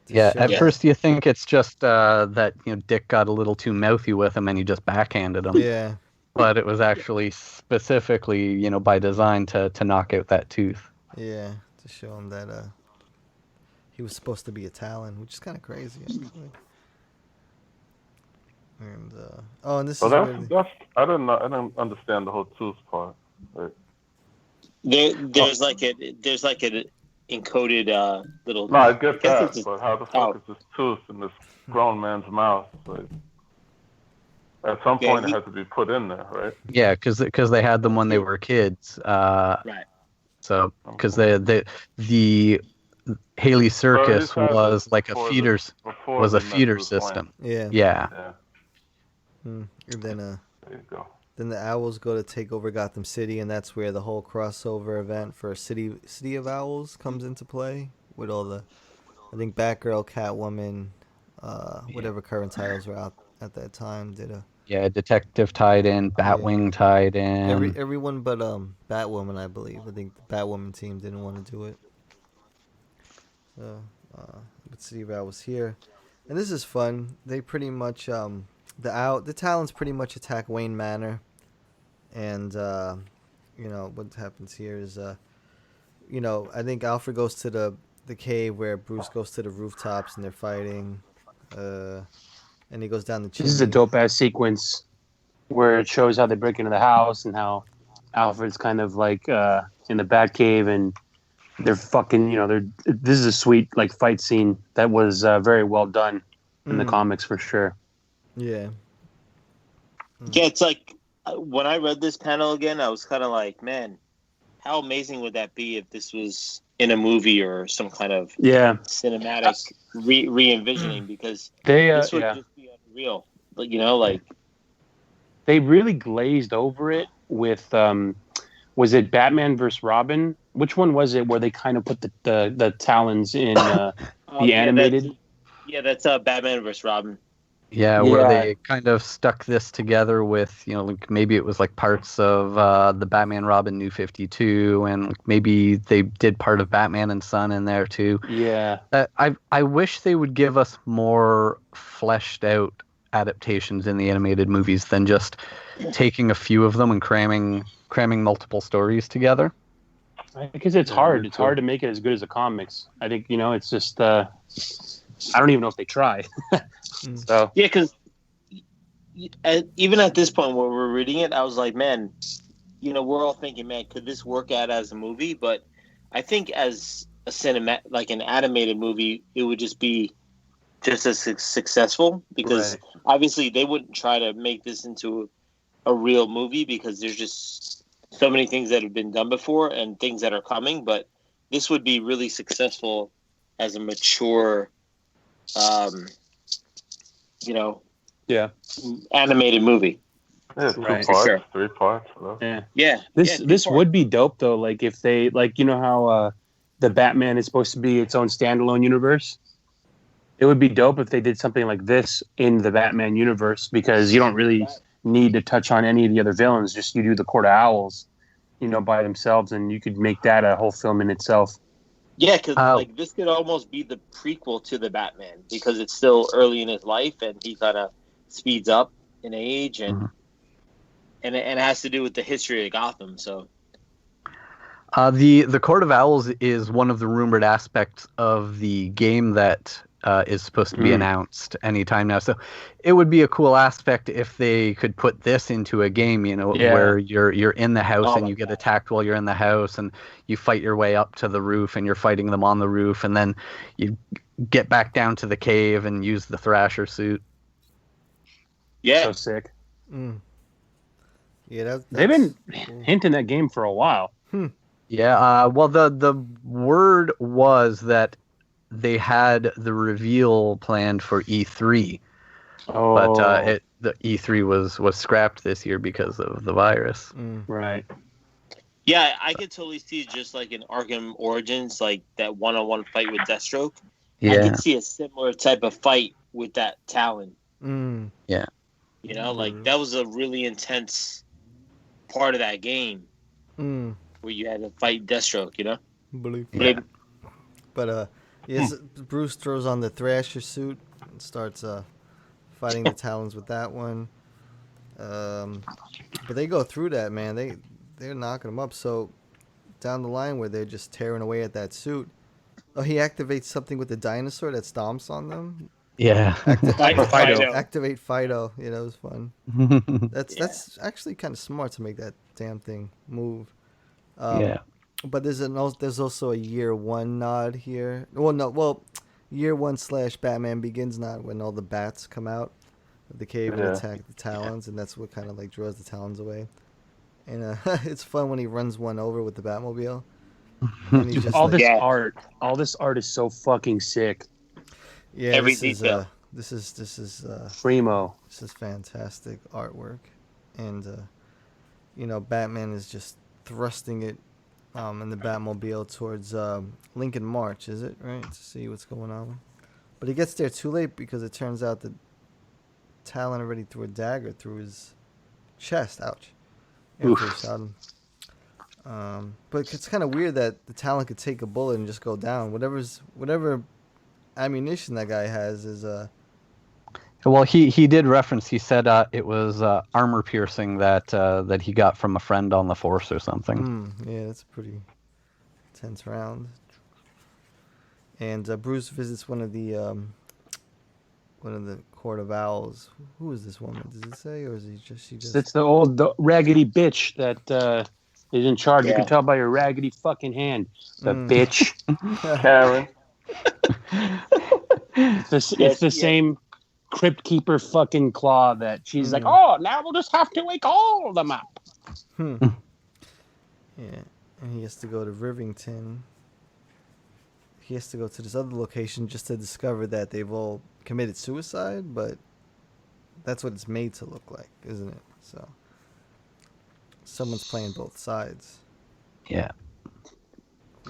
S9: Yeah, at first you think it's just that Dick got a little too mouthy with him and he just backhanded him.
S8: Yeah.
S9: But it was actually specifically, by design to knock out that tooth.
S8: Yeah, to show him that he was supposed to be a Talon, which is kind of crazy. Actually. And and this is
S7: that's I don't understand the whole tooth part. Like,
S6: There's like an encoded little.
S7: no, I get
S6: guess
S7: that,
S6: it's just-
S7: but how the fuck is this tooth in this grown man's mouth? Like, at some point, it had to be put in there, right?
S9: Yeah, because they had them when they were kids.
S6: Right.
S9: So because the Haley Circus
S7: So
S9: was like a
S7: before
S9: feeders
S7: before
S9: was a
S7: they met
S9: feeder
S7: Bruce Wayne.
S9: system.
S8: Yeah.
S9: Yeah.
S7: Yeah,
S8: And then
S7: there you go.
S8: Then the Owls go to take over Gotham City, and that's where the whole crossover event for City of Owls comes into play with all the, I think Batgirl, Catwoman, whatever current titles were out at that time did a.
S9: Yeah, Detective tied in, Batwing tied in.
S8: Everyone but Batwoman, I believe. I think the Batwoman team didn't want to do it. So, but City of Owls here, and this is fun. They pretty much the Talons pretty much attack Wayne Manor. And, what happens here is, I think Alfred goes to the cave where Bruce goes to the rooftops and they're fighting. And he goes down the chimney.
S10: This is a dope-ass sequence where it shows how they break into the house and how Alfred's kind of like in the Batcave and they're fucking, this is a sweet like fight scene that was very well done in the comics for sure.
S8: Yeah.
S6: Yeah, it's like, when I read this panel again, I was kind of like, man, how amazing would that be if this was in a movie or some kind of cinematic re-envisioning? Because this would just be unreal. Like,
S10: they really glazed over it with, was it Batman vs. Robin? Which one was it where they kind of put the Talons in the animated?
S6: That's Batman vs. Robin.
S9: Yeah, where they kind of stuck this together with, like maybe it was like parts of the Batman Robin New 52, and like maybe they did part of Batman and Son in there too.
S10: Yeah.
S9: I wish they would give us more fleshed out adaptations in the animated movies than just taking a few of them and cramming multiple stories together.
S10: Because it's hard. It's hard to make it as good as the comics. I think, it's just I don't even know if they try. So
S6: yeah, because even at this point where we're reading it, I was like, man, we're all thinking, man, could this work out as a movie? But I think as a like an animated movie, it would just be just as successful because obviously they wouldn't try to make this into a real movie because there's just so many things that have been done before and things that are coming. But this would be really successful as a mature, um, you know,
S10: Yeah.
S6: animated movie.
S7: Yeah, two
S10: Right.
S6: For
S7: parts,
S6: sure.
S7: 3 parts.
S10: Yeah.
S6: Yeah.
S10: This
S6: two
S10: this
S6: parts.
S10: would be dope though. Like if they you know how the Batman is supposed to be its own standalone universe. It would be dope if they did something like this in the Batman universe because you don't really need to touch on any of the other villains. Just you do the Court of Owls, by themselves, and you could make that a whole film in itself.
S6: Yeah, because like this could almost be the prequel to the Batman because it's still early in his life and he kind of speeds up in age and it has to do with the history of Gotham. So
S9: the Court of Owls is one of the rumored aspects of the game that is supposed to be announced anytime now. So it would be a cool aspect if they could put this into a game, where you're in the house and you get attacked while you're in the house and you fight your way up to the roof and you're fighting them on the roof and then you get back down to the cave and use the Thrasher suit.
S6: Yeah.
S10: So sick.
S8: Yeah,
S10: they've been hinting that game for a while.
S9: Yeah, well, the word was that they had the reveal planned for E3, but the E3 was scrapped this year because of the virus.
S10: Right.
S6: Yeah, I could totally see just like in Arkham Origins, like that one-on-one fight with Deathstroke.
S9: Yeah.
S6: I could see a similar type of fight with that Talon.
S9: Yeah.
S6: Like that was a really intense part of that game where you had to fight Deathstroke,
S8: Yeah. But yes, Bruce throws on the Thrasher suit and starts fighting the Talons with that one. But they go through that, man. They're knocking them up. So down the line where they're just tearing away at that suit. Oh, he activates something with the dinosaur that stomps on them.
S9: Yeah.
S8: Activate Fido. It was fun. That's actually kind of smart to make that damn thing move. But there's also a year one nod here. Year one / Batman Begins nod when all the bats come out of the cave and attack the Talons, and that's what kind of like draws the Talons away. And it's fun when he runs one over with the Batmobile. And he's just
S10: all this art is so fucking sick.
S8: Yeah,
S6: every
S8: this
S6: detail.
S8: This is
S10: primo.
S8: This is fantastic artwork, and Batman is just thrusting it in the Batmobile towards Lincoln March, is it right? To see what's going on, but he gets there too late because it turns out that Talon already threw a dagger through his chest. Ouch! After he shot him. But it's kind of weird that the Talon could take a bullet and just go down. Whatever ammunition that guy has is
S9: Well, he did reference. He said it was armor piercing that he got from a friend on the force or something.
S8: Yeah, that's a pretty intense round. And Bruce visits one of the Court of Owls. Who is this woman? Does it say, or is she just?
S10: It's the raggedy bitch that is in charge. You can tell by her raggedy fucking hand. The bitch,
S7: Karen.
S10: It's the same Crypt Keeper fucking claw that she's like, oh, now we'll just have to wake all of them up.
S8: Yeah, and he has to go to Rivington. He has to go to this other location just to discover that they've all committed suicide, but that's what it's made to look like, isn't it? So someone's playing both sides.
S9: Yeah.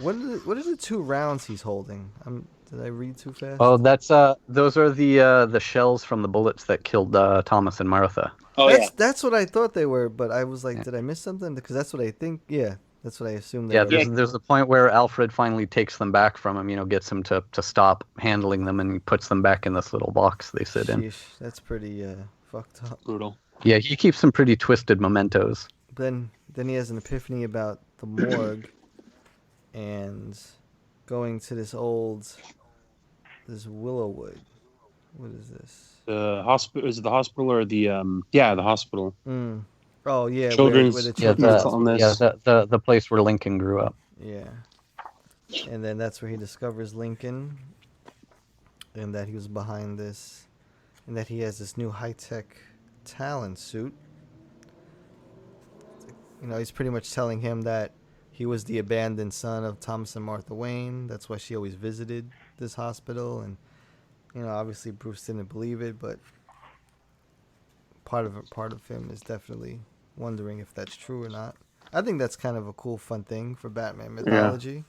S8: What are the 2 rounds he's holding? Did I read too fast?
S9: Oh, that's those are the shells from the bullets that killed Thomas and Martha.
S8: That's what I thought they were, but I was like, did I miss something? Because that's what I think. Yeah, that's what I assumed.
S9: There's the point where Alfred finally takes them back from him. Gets him to stop handling them, and he puts them back in this little box they sit in.
S8: That's pretty fucked up.
S10: Brutal.
S9: Yeah, he keeps some pretty twisted mementos.
S8: Then he has an epiphany about the morgue and going to this Willowwood. What is this?
S10: The hospital. Is it the hospital or the the hospital?
S8: Oh yeah,
S10: children's.
S8: Where the children's
S9: the place where Lincoln grew up.
S8: Yeah, and then that's where he discovers Lincoln, and that he was behind this, and that he has this new high-tech Talon suit. he's pretty much telling him that he was the abandoned son of Thomas and Martha Wayne. That's why she always visited this hospital, and obviously Bruce didn't believe it, but part of him is definitely wondering if that's true or not. I think that's kind of a cool, fun thing for Batman mythology.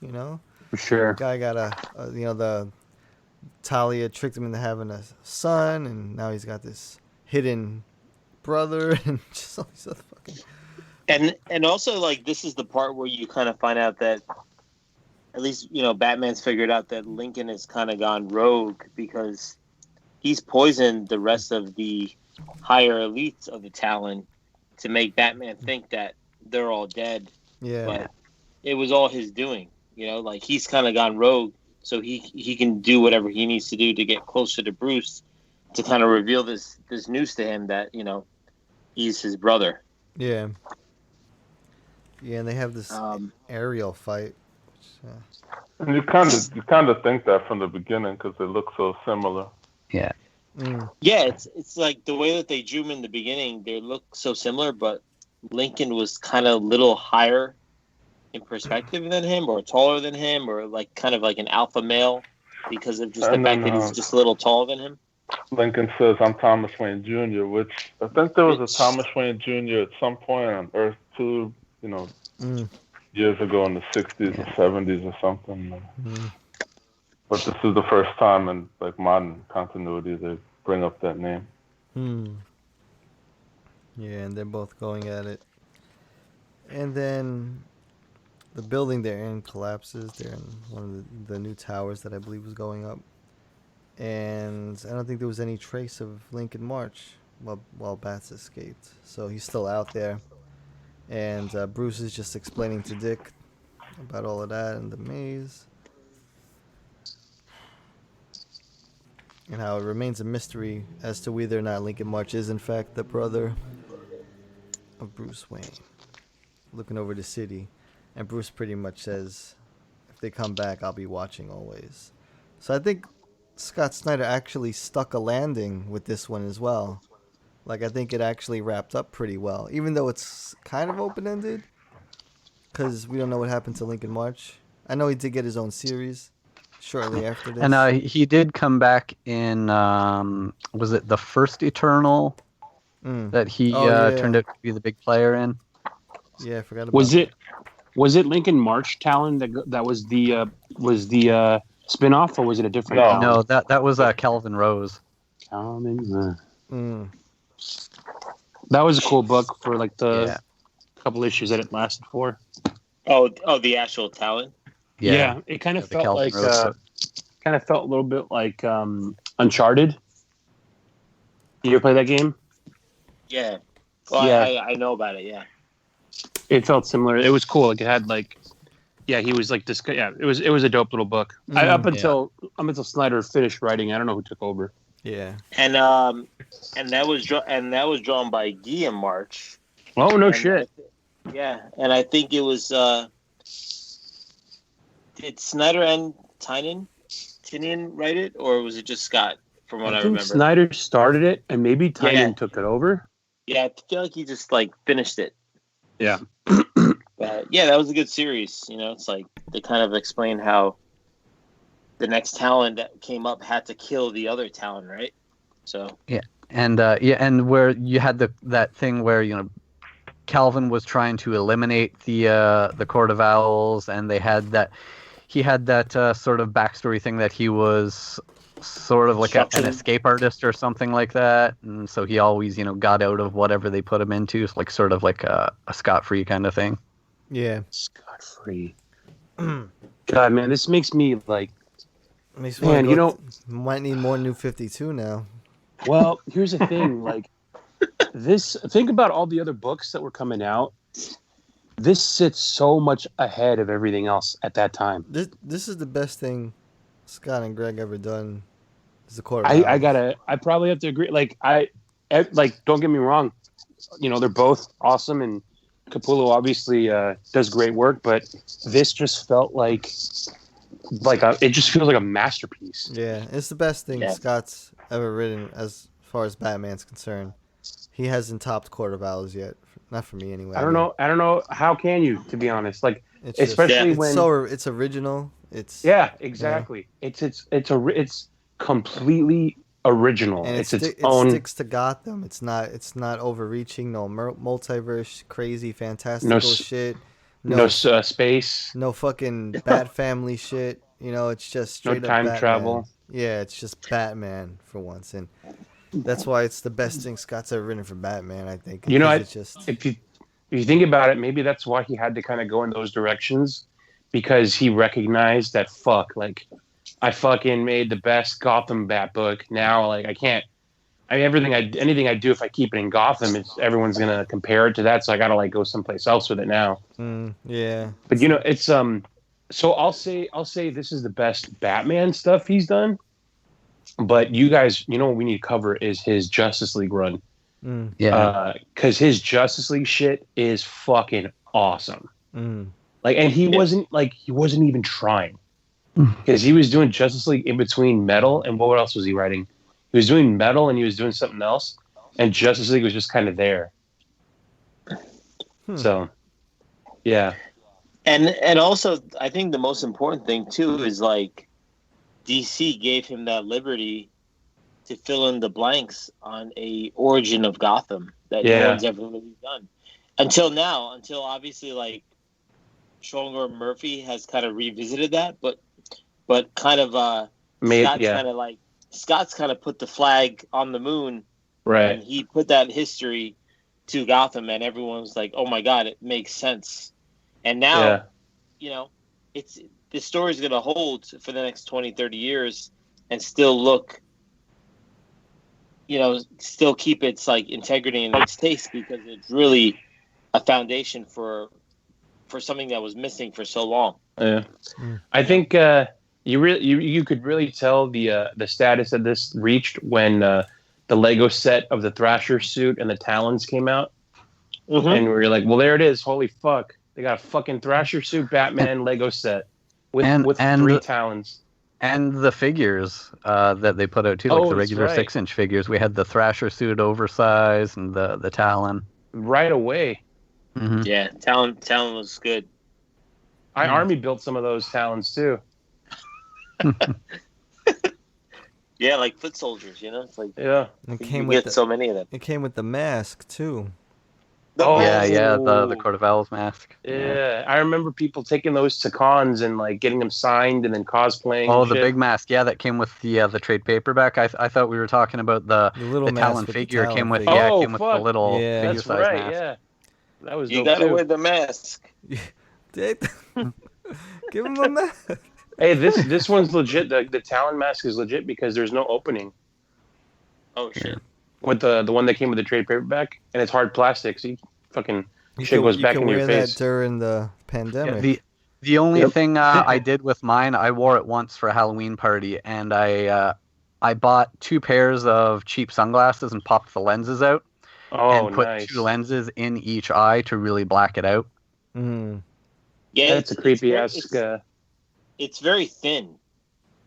S10: For sure.
S8: Guy got the Talia tricked him into having a son, and now he's got this hidden brother, and just all these other fucking.
S6: And also, like, this is the part where you kind of find out that, at least, Batman's figured out that Lincoln has kind of gone rogue because he's poisoned the rest of the higher elites of the Talon to make Batman think that they're all dead.
S8: Yeah.
S6: But it was all his doing. Like, he's kind of gone rogue, so he can do whatever he needs to do to get closer to Bruce to kind of reveal this news to him that, he's his brother.
S8: Yeah. Yeah, and they have this aerial fight.
S7: And you kind of think that from the beginning because they look so similar.
S9: Yeah.
S6: Yeah, it's like the way that they drew him in the beginning, they look so similar, but Lincoln was kind of a little higher in perspective than him, or taller than him, or like kind of like an alpha male because of just the fact that he's just a little taller than him.
S7: Lincoln says, "I'm Thomas Wayne Jr.," which I think there was a Thomas Wayne Jr. at some point on Earth 2, years ago in the 60s or 70s or something. But this is the first time in like modern continuity they bring up that name.
S8: Yeah, and they're both going at it. And then the building they're in collapses. They're in one of the new towers that I believe was going up. And I don't think there was any trace of Lincoln March while Bats escaped. So he's still out there. And Bruce is just explaining to Dick about all of that and the maze. And how it remains a mystery as to whether or not Lincoln March is in fact the brother of Bruce Wayne. Looking over the city. And Bruce pretty much says, if they come back, I'll be watching always. So I think Scott Snyder actually stuck a landing with this one as well. Like, I think it actually wrapped up pretty well, even though it's kind of open-ended, because we don't know what happened to Lincoln March. I know he did get his own series shortly after this.
S9: And he did come back in, was it the first Eternal that he turned out to be the big player in?
S8: Yeah, I forgot about that.
S10: Was it Lincoln March Talon that was the spin-off, or was it a different Talon?
S9: No, that was Calvin Rose.
S10: Calvin. That was a cool book for like the couple issues that it lasted for.
S6: Oh, the actual Talon.
S10: Yeah, it kind of felt like a little bit like Uncharted. You ever play that game?
S6: Yeah. Well, I know about it. Yeah.
S10: It felt similar. It was cool. Like it had like, he was like this. Yeah, it was a dope little book. Up until Snyder finished writing, I don't know who took over.
S8: Yeah.
S6: And that was drawn by Guillaume March.
S10: Oh no shit.
S6: And I think it was did Snyder and Tynion write it, or was it just Scott? From what I remember,
S10: Snyder started it, and maybe Tynion took it over.
S6: Yeah, I feel like he just like finished it.
S10: Yeah.
S6: But that was a good series. It's like they kind of explain how the next Talon that came up had to kill the other Talon, right? So
S9: and where you had that thing where Calvin was trying to eliminate the Court of Owls, and he had that sort of backstory thing that he was sort of like an escape artist or something like that, and so he always got out of whatever they put him into, like sort of like a scot-free kind of thing.
S8: Yeah,
S10: scot-free. God, man, this makes me like.
S8: Man, might need more New 52 now.
S10: Well, here's the thing, like this. Think about all the other books that were coming out. This sits so much ahead of everything else at that time.
S8: This is the best thing Scott and Greg ever done. Is the Court.
S10: I probably have to agree. Don't get me wrong. They're both awesome, and Capullo obviously does great work. But this just felt like it just feels like a masterpiece.
S8: Yeah, it's the best thing Scott's ever written as far as Batman's concerned. He hasn't topped Court of Owls yet, Not for me anyway.
S10: I don't know. I don't know. How can you, to be honest? Like,
S8: It's
S10: especially
S8: just,
S10: when
S8: it's original. It's
S10: exactly. It's completely original.
S8: And
S10: it's
S8: it
S10: own.
S8: sticks to Gotham. It's not overreaching. No multiverse, crazy, fantastical shit.
S10: No space.
S8: No fucking Bat Family shit. You know, it's just straight
S10: No
S8: up
S10: time
S8: Batman.
S10: travel.
S8: Yeah, it's just Batman for once, and that's why it's the best thing Scott's ever written for Batman. I think.
S10: You know,
S8: it's just
S10: if you think about it, maybe that's why he had to kind of go in those directions, because he recognized that I fucking made the best Gotham Bat book. Now, like, I can't. I mean, anything I do, if I keep it in Gotham, everyone's gonna compare it to that. So I gotta like go someplace else with it now.
S8: Yeah.
S10: But you know, it's So I'll say this is the best Batman stuff he's done. But you guys, you know what we need to cover is his Justice League run.
S9: Yeah.
S10: Because his Justice League shit is fucking awesome. Like, and he wasn't even trying, because he was doing Justice League in between Metal and what else was he writing? He was doing Metal and he was doing something else, and Justice League was just kind of there. So, yeah.
S6: And also, I think the most important thing too is like DC gave him that liberty to fill in the blanks on a origin of Gotham that no one's ever really done until now. Until obviously, like, Stronger Murphy has kind of revisited that, but kind of Scott's kind of put the flag on the moon,
S10: right?
S6: And he put that history to Gotham, and everyone's like, "Oh my God, it makes sense." And now, you know, the story's going to hold for the next 20, 30 years and still look, you know, still keep its like integrity and its taste, because it's really a foundation for something that was missing for so long.
S10: Yeah. I think you could really tell the status that this reached when the Lego set of the Thrasher suit and the Talons came out. And we were like, well, there it is. Holy fuck. They got a fucking Thrasher suit Batman Lego set with 3 Talons.
S9: And the figures that they put out too, like the regular 6-inch figures. We had the Thrasher suit oversized and the Talon.
S10: Right away.
S9: Mm-hmm.
S6: Yeah, Talon was good.
S10: Army built some of those Talons too.
S6: Yeah, like foot soldiers, you know? It's like,
S8: it came with
S6: so many of them.
S8: It came with the mask too.
S9: The Court of Owls mask.
S10: Yeah, I remember people taking those to cons and like getting them signed and then cosplaying.
S9: Oh, the big mask, that came with the trade paperback. I thought we were talking about the
S8: little
S9: Talon figure.
S8: Talon
S9: came with
S8: figure.
S9: came with the little figure
S10: that's
S9: size
S10: right,
S9: mask.
S10: Yeah, that was.
S6: You gotta wear the mask.
S8: Give him a mask.
S10: Hey, this one's legit. The Talon mask is legit because there's no opening.
S6: Oh shit.
S10: With the one that came with the trade paperback, and it's hard plastic, so shit goes back in your face. You can wear that
S8: during the pandemic.
S9: The only thing I did with mine, I wore it once for a Halloween party, and I bought 2 pairs of cheap sunglasses and popped the lenses out, and put 2 lenses in each eye to really black it out.
S6: Yeah,
S10: it's a creepy ass.
S6: It's very thin.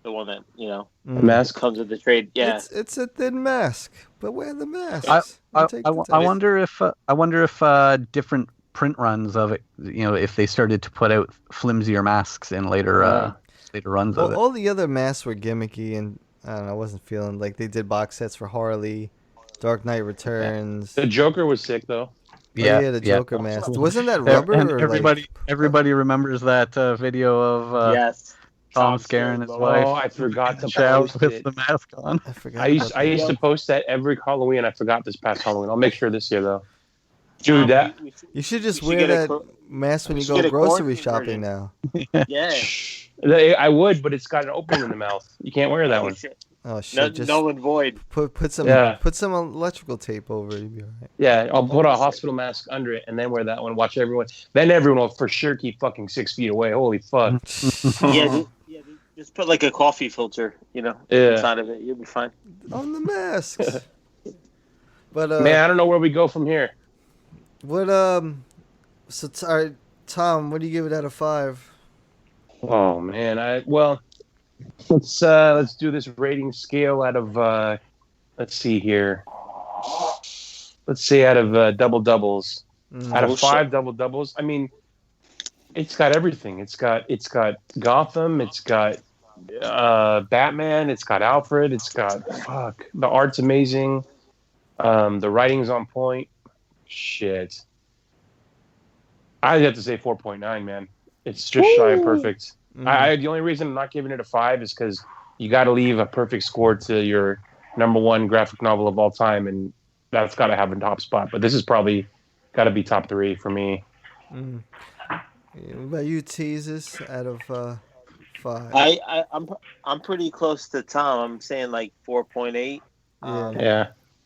S6: The one that, you know,
S10: mask
S6: comes with the trade. Yeah,
S8: it's a thin mask, but wear the mask.
S9: I wonder if different print runs of it, you know, if they started to put out flimsier masks in later runs of it.
S8: All the other masks were gimmicky, and I don't know, I wasn't feeling like they did box sets for Harley, Dark Knight Returns.
S10: The Joker was sick though.
S8: The Joker mask. Wasn't that rubber?
S9: And
S8: or
S9: everybody remembers that video of
S6: yes.
S9: Tom scaring his wife.
S10: Oh, I forgot to
S9: post
S10: post
S9: with
S10: it.
S9: the mask on.
S8: I forgot.
S10: I used to post that every Halloween. I forgot this past Halloween. I'll make sure this year though. Dude,
S8: you should just wear that mask when you go grocery shopping now.
S6: Yeah.
S10: I would, but it's got an opening in the mouth. You can't wear that one.
S6: Shit.
S8: Oh shit! Just
S6: null and void.
S8: Put some electrical tape over it. You'll be all right.
S10: Yeah, I'll put a hospital mask under it and then wear that one. Watch everyone. Then everyone will for sure keep fucking 6 feet away. Holy fuck.
S6: Just put like a coffee filter, you know, inside of it. You'll be fine.
S8: On the masks. But
S10: man, I don't know where we go from here.
S8: What So all right, Tom, what do you give it out of 5?
S10: Oh man, let's do this rating scale out of let's see here. Let's say out of double doubles. Out
S6: Oh,
S10: of 5
S6: shit.
S10: double doubles, I mean, it's got everything. It's got Gotham. It's got Batman. It's got Alfred. It's got the art's amazing. The writing's on point. Shit, I'd have to say 4.9, man. It's just shy of perfect. The only reason I'm not giving it a 5 is because you got to leave a perfect score to your number one graphic novel of all time, and that's got to have a top spot. But this is probably got to be top 3 for me.
S8: Yeah, what about you, teasers out of 5?
S6: I'm pretty close to Tom. I'm saying like 4.8.
S8: Yeah.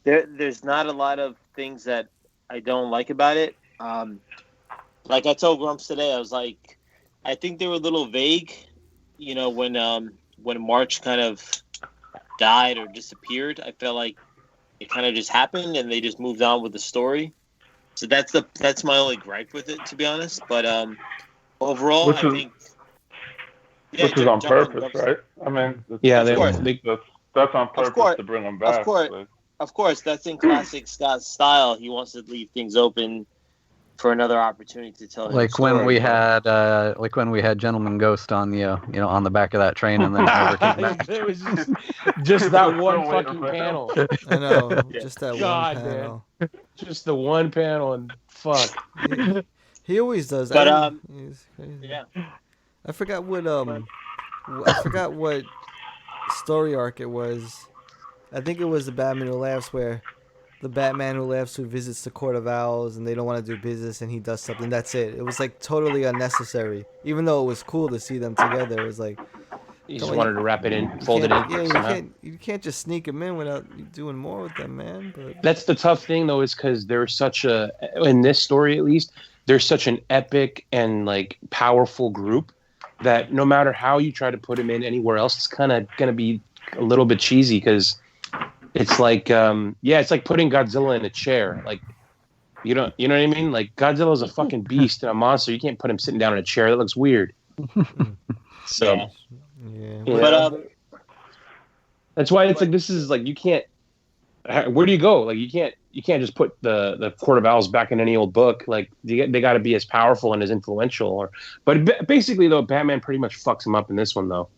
S10: Yeah.
S6: There's not a lot of things that I don't like about it. Like I told Grumps today, I was like, I think they were a little vague, you know, when March kind of died or disappeared. I felt like it kind of just happened and they just moved on with the story. So that's my only gripe with it, to be honest. But overall, I think
S7: which is on purpose, right? I mean, that's on purpose to bring them back.
S6: Of course, that's in classic Scott style. He wants to leave things open for another opportunity to tell.
S9: Like when we had, Gentleman Ghost on the, on the back of that train, and then never came back.
S10: It was just that one fucking panel.
S8: I know, just that one panel.
S10: Man. Just the one panel, and fuck.
S8: He always does.
S6: But
S8: he's crazy.
S6: Yeah.
S8: I forgot what story arc it was. I think it was the Batman Who Laughs, where the Batman Who Laughs who visits the Court of Owls and they don't want to do business and he does something. That's it. It was like totally unnecessary. Even though it was cool to see them together, it was like
S10: you just wanted to wrap it in, fold it in.
S8: Yeah, you can't just sneak them in without doing more with them, man. But
S10: that's the tough thing, though, is because there's such in this story at least, there's such an epic and like powerful group that no matter how you try to put them in anywhere else, it's kind of gonna be a little bit cheesy because. It's like, it's like putting Godzilla in a chair. Like, you know what I mean? Like, Godzilla's a fucking beast and a monster. You can't put him sitting down in a chair. That looks weird. So,
S8: yeah.
S6: But
S10: that's why it's like this is like you can't. Where do you go? Like, you can't just put the Court of Owls back in any old book. Like, they got to be as powerful and as influential. But basically, though, Batman pretty much fucks him up in this one, though.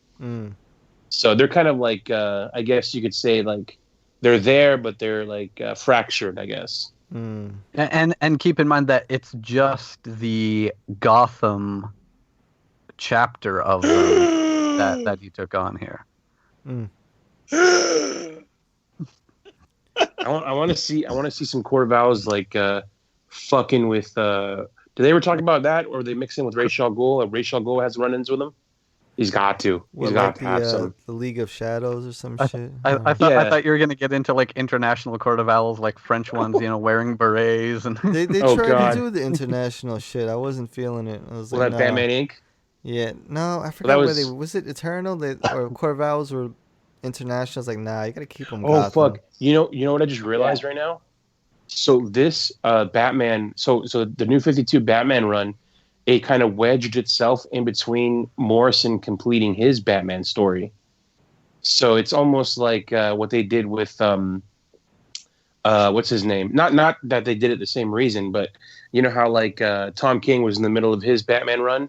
S10: So they're kind of like, I guess you could say, like. They're there, but they're like fractured, I guess.
S9: And keep in mind that it's just the Gotham chapter of them that you took on here.
S10: I want to see some Court of Owls like fucking with. Did they ever talk about that, or they mix in with Ra's al Ghul? Or Ra's al Ghul has run-ins with him. He's got to. He's got to have some.
S8: The League of Shadows or some shit.
S9: I thought you were gonna get into like international Court of Owls, like French ones, wearing berets and.
S8: They tried to do the international shit. I wasn't feeling it. I was like,
S10: that Batman Inc.
S8: Yeah, no, I forgot where they was it Eternal or Court of Owls were international. I was like, nah, you gotta keep them.
S10: Oh fuck! You know what I just realized right now? So this Batman, so the New 52 Batman run. It kind of wedged itself in between Morrison completing his Batman story. So it's almost like what they did with what's his name? Not that they did it the same reason, but you know how like Tom King was in the middle of his Batman run,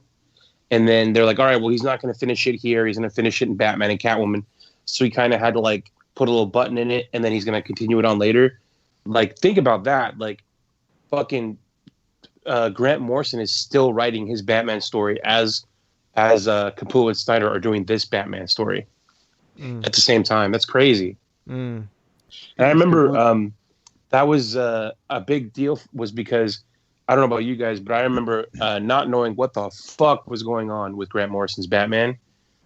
S10: and then they're like, all right, well he's not going to finish it here. He's going to finish it in Batman and Catwoman. So he kind of had to like put a little button in it, and then he's going to continue it on later. Like think about that. Like fucking. Grant Morrison is still writing his Batman story as Capullo and Snyder are doing this Batman story at the same time. That's crazy. And I remember that was a big deal was because I don't know about you guys, but I remember not knowing what the fuck was going on with Grant Morrison's Batman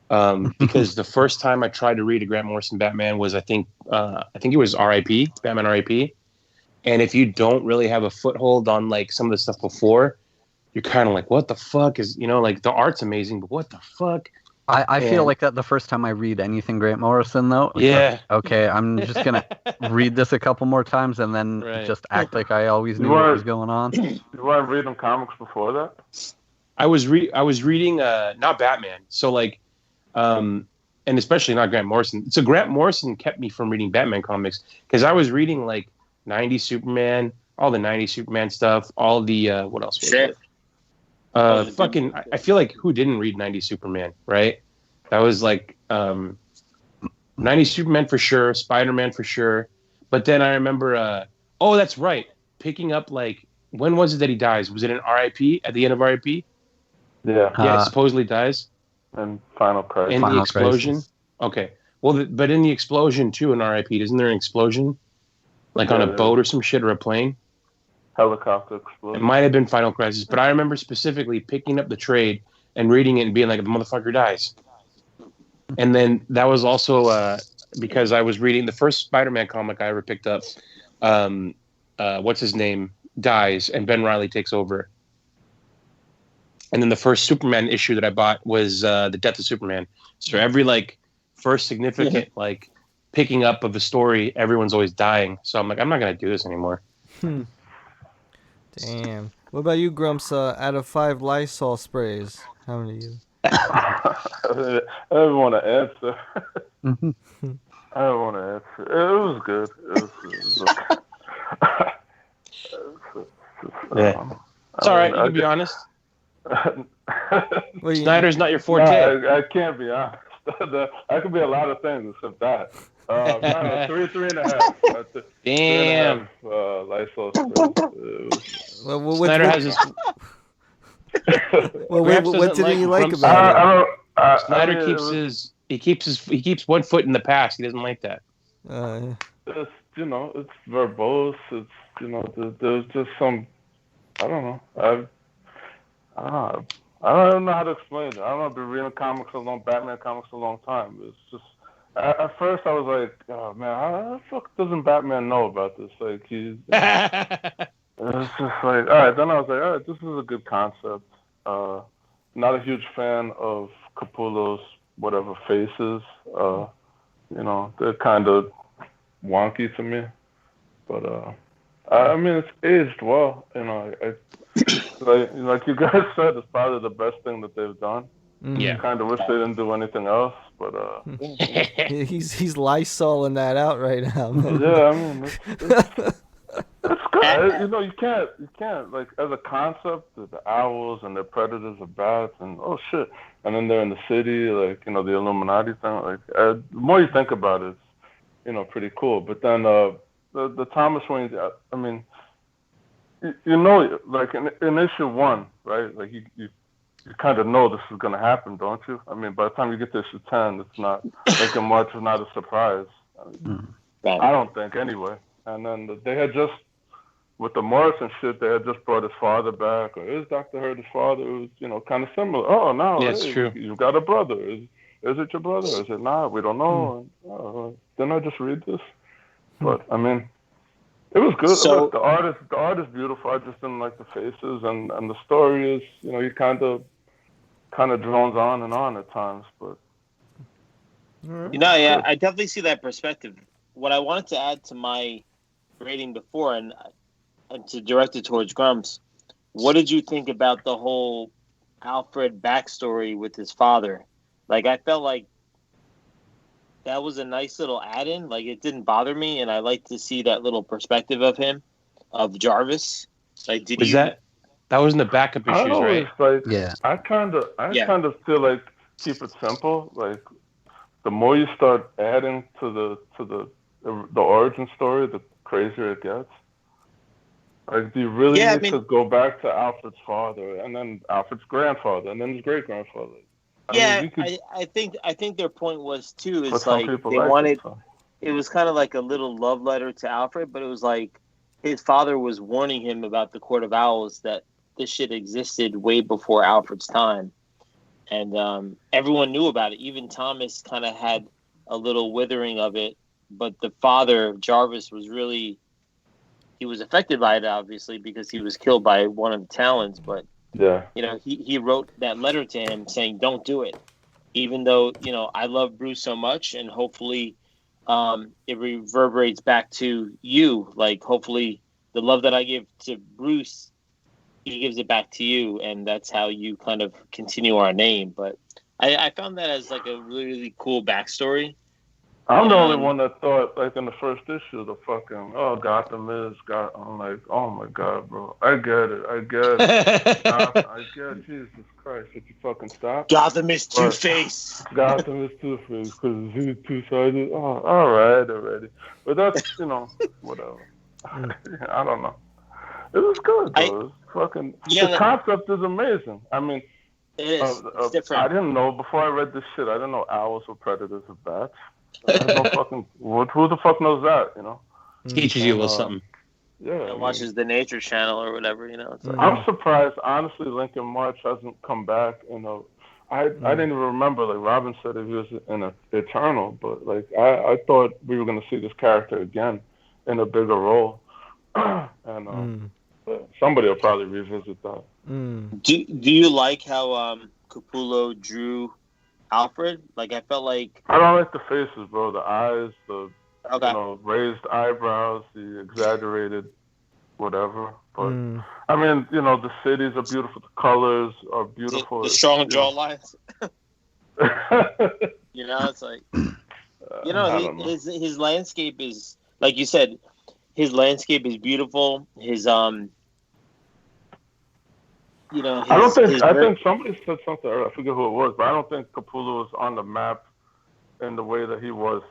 S10: because the first time I tried to read a Grant Morrison Batman was I think it was R.I.P. Batman R.I.P. And if you don't really have a foothold on like some of the stuff before, you're kind of like, what the fuck is, like the art's amazing, but what the fuck?
S9: I feel like that the first time I read anything Grant Morrison, though.
S10: Yeah.
S9: Like, okay, I'm just going to read this a couple more times and then just act like I always knew what was going on.
S7: You weren't reading comics before that?
S10: I was reading not Batman. So like, and especially not Grant Morrison. So Grant Morrison kept me from reading Batman comics because I was reading like 90s Superman, all the '90s Superman stuff, all the what else was
S6: Sure.
S10: it?
S6: Oh,
S10: Fucking, I feel like who didn't read '90s Superman, right? That was like '90s Superman for sure, Spider-Man for sure. But then I remember, oh, that's right, picking up like when was it that he dies? Was it in R.I.P. at the end of R.I.P.?
S7: Yeah.
S10: Yeah, supposedly dies.
S7: And Final Crisis.
S10: In the
S9: Final
S10: explosion.
S9: Crisis.
S10: Okay. Well, but in the explosion too in R.I.P. Isn't there an explosion? Like on a boat or some shit or a plane?
S7: Helicopter explosion.
S10: It might have been Final Crisis, but I remember specifically picking up the trade and reading it and being like, the motherfucker dies. And then that was also because I was reading the first Spider-Man comic I ever picked up. What's his name? Dies, and Ben Reilly takes over. And then the first Superman issue that I bought was the Death of Superman. So every like first significant like picking up of a story, everyone's always dying. So I'm like, I'm not gonna do this anymore.
S8: Damn. What about you, Grumps? Out of 5 Lysol sprays, how many you?
S7: I don't want to answer. I don't want to answer. It was good. It was
S10: Yeah. It's all right. You can be honest.
S8: Well,
S10: Snyder's not your forte.
S7: No, I can't be honest. I could be a lot of things except that. No, 3.5.
S10: Damn.
S7: 3.5, Lysol sprays.
S10: Snyder has his.
S8: Well, what didn't you like about it?
S10: Snyder keeps one foot in the past. He doesn't like that.
S7: It's it's verbose. It's there's just some. I don't know. I don't know how to explain it. I don't know. I've been reading Batman comics a long time. It's just at first I was like, oh man, how the fuck doesn't Batman know about this? Like he's. It's just like, all right. Then I was like, all right, this is a good concept. Not a huge fan of Capullo's whatever faces. They're kind of wonky to me. But I mean, it's aged well. Like you guys said, it's probably the best thing that they've done.
S10: Yeah.
S7: Kind of wish they didn't do anything else, but
S8: he's Lysoling that out right now, man.
S7: Yeah, I mean, it's good. You can't like as a concept, the owls and their predators are bats, and oh shit, and then they're in the city, like the Illuminati thing. Like the more you think about it, it's pretty cool. But then the Thomas Wayne, I mean. Like in issue 1, right? Like you kind of know this is gonna happen, don't you? I mean, by the time you get to issue 10, it's not like March is not a surprise. I don't think anyway. And then they had just with the Morrison shit, they had just brought his father back. Or is Dr. Hurt his father? It was kind of similar. Oh no,
S10: yeah, it's true.
S7: You've got a brother. Is it your brother? Is it not? We don't know. Didn't I just read this? But I mean. It was good.
S6: So,
S7: look, the art is beautiful. I just didn't like the faces, and the story is, he kind of drones on and on at times. But
S6: I definitely see that perspective. What I wanted to add to my rating before, and to direct it towards Grumps, what did you think about the whole Alfred backstory with his father? Like, I felt like that was a nice little add-in. Like, it didn't bother me, and I like to see that little perspective of him, of Jarvis. Like,
S10: that was in the backup issues, right?
S7: Yeah. I kind of feel like keep it simple. Like, the more you start adding to the origin story, the crazier it gets. Like, do you really need to go back to Alfred's father, and then Alfred's grandfather, and then his great-grandfather?
S6: I think their point was too is like they wanted. It was kind of like a little love letter to Alfred, but it was like his father was warning him about the Court of Owls, that this shit existed way before Alfred's time, and everyone knew about it. Even Thomas kind of had a little withering of it, but the father Jarvis was really he was affected by it, obviously, because he was killed by one of the Talons, but.
S7: Yeah.
S6: He wrote that letter to him saying, don't do it. Even though, I love Bruce so much, and hopefully it reverberates back to you. Like, hopefully the love that I give to Bruce, he gives it back to you. And that's how you kind of continue our name. But I found that as like a really, really cool backstory.
S7: I'm the only one that thought, like in the first issue, the fucking Gotham is God. I'm like, oh my god, bro, I get it, I get Jesus Christ, if you fucking stop.
S6: Gotham is
S7: But
S6: Two-Face.
S7: Gotham is Two-Face because he's two-sided. Oh, all right, already. But that's whatever. I don't know. It was good though. It was fucking. The concept is amazing. I mean,
S6: it is. It's different.
S7: I didn't know before I read this shit. I didn't know owls were predators of bats. I had no fucking. Who the fuck knows that?
S10: Teaches you a little something.
S7: Yeah.
S6: Watches the Nature Channel or whatever. It's like,
S7: I'm surprised, honestly. Lincoln March hasn't come back. I didn't even remember. Like Robin said, he was in Eternal, but like I thought we were gonna see this character again in a bigger role, and somebody will probably revisit that.
S6: Do you like how Capullo drew Alfred? Like I felt like
S7: I don't like the faces, bro. The eyes, the raised eyebrows, the exaggerated watu But I mean, the cities are beautiful. The colors are beautiful.
S6: The strong jaw lines. It's like his landscape is, like you said, his landscape is beautiful. His
S7: I think somebody said something earlier. I forget who it was, but I don't think Capullo was on the map in the way that he was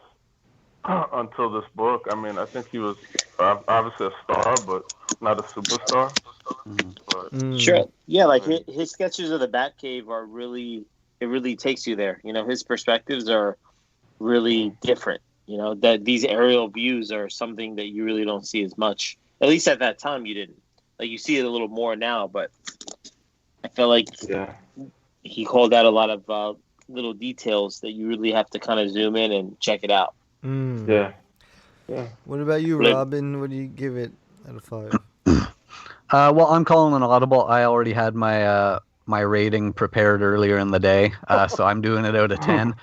S7: until this book. I mean, I think he was obviously a star, but not a superstar.
S6: Sure. Yeah, like his sketches of the Batcave are really, it really takes you there. His perspectives are really different. That these aerial views are something that you really don't see as much. At least at that time you didn't. Like you see it a little more now, but I feel like he called out a lot of little details that you really have to kind of zoom in and check it out.
S7: Yeah.
S8: What about you, Robin? What do you give it out of 5?
S9: Well, I'm calling an audible. I already had my my rating prepared earlier in the day, so I'm doing it out of 10.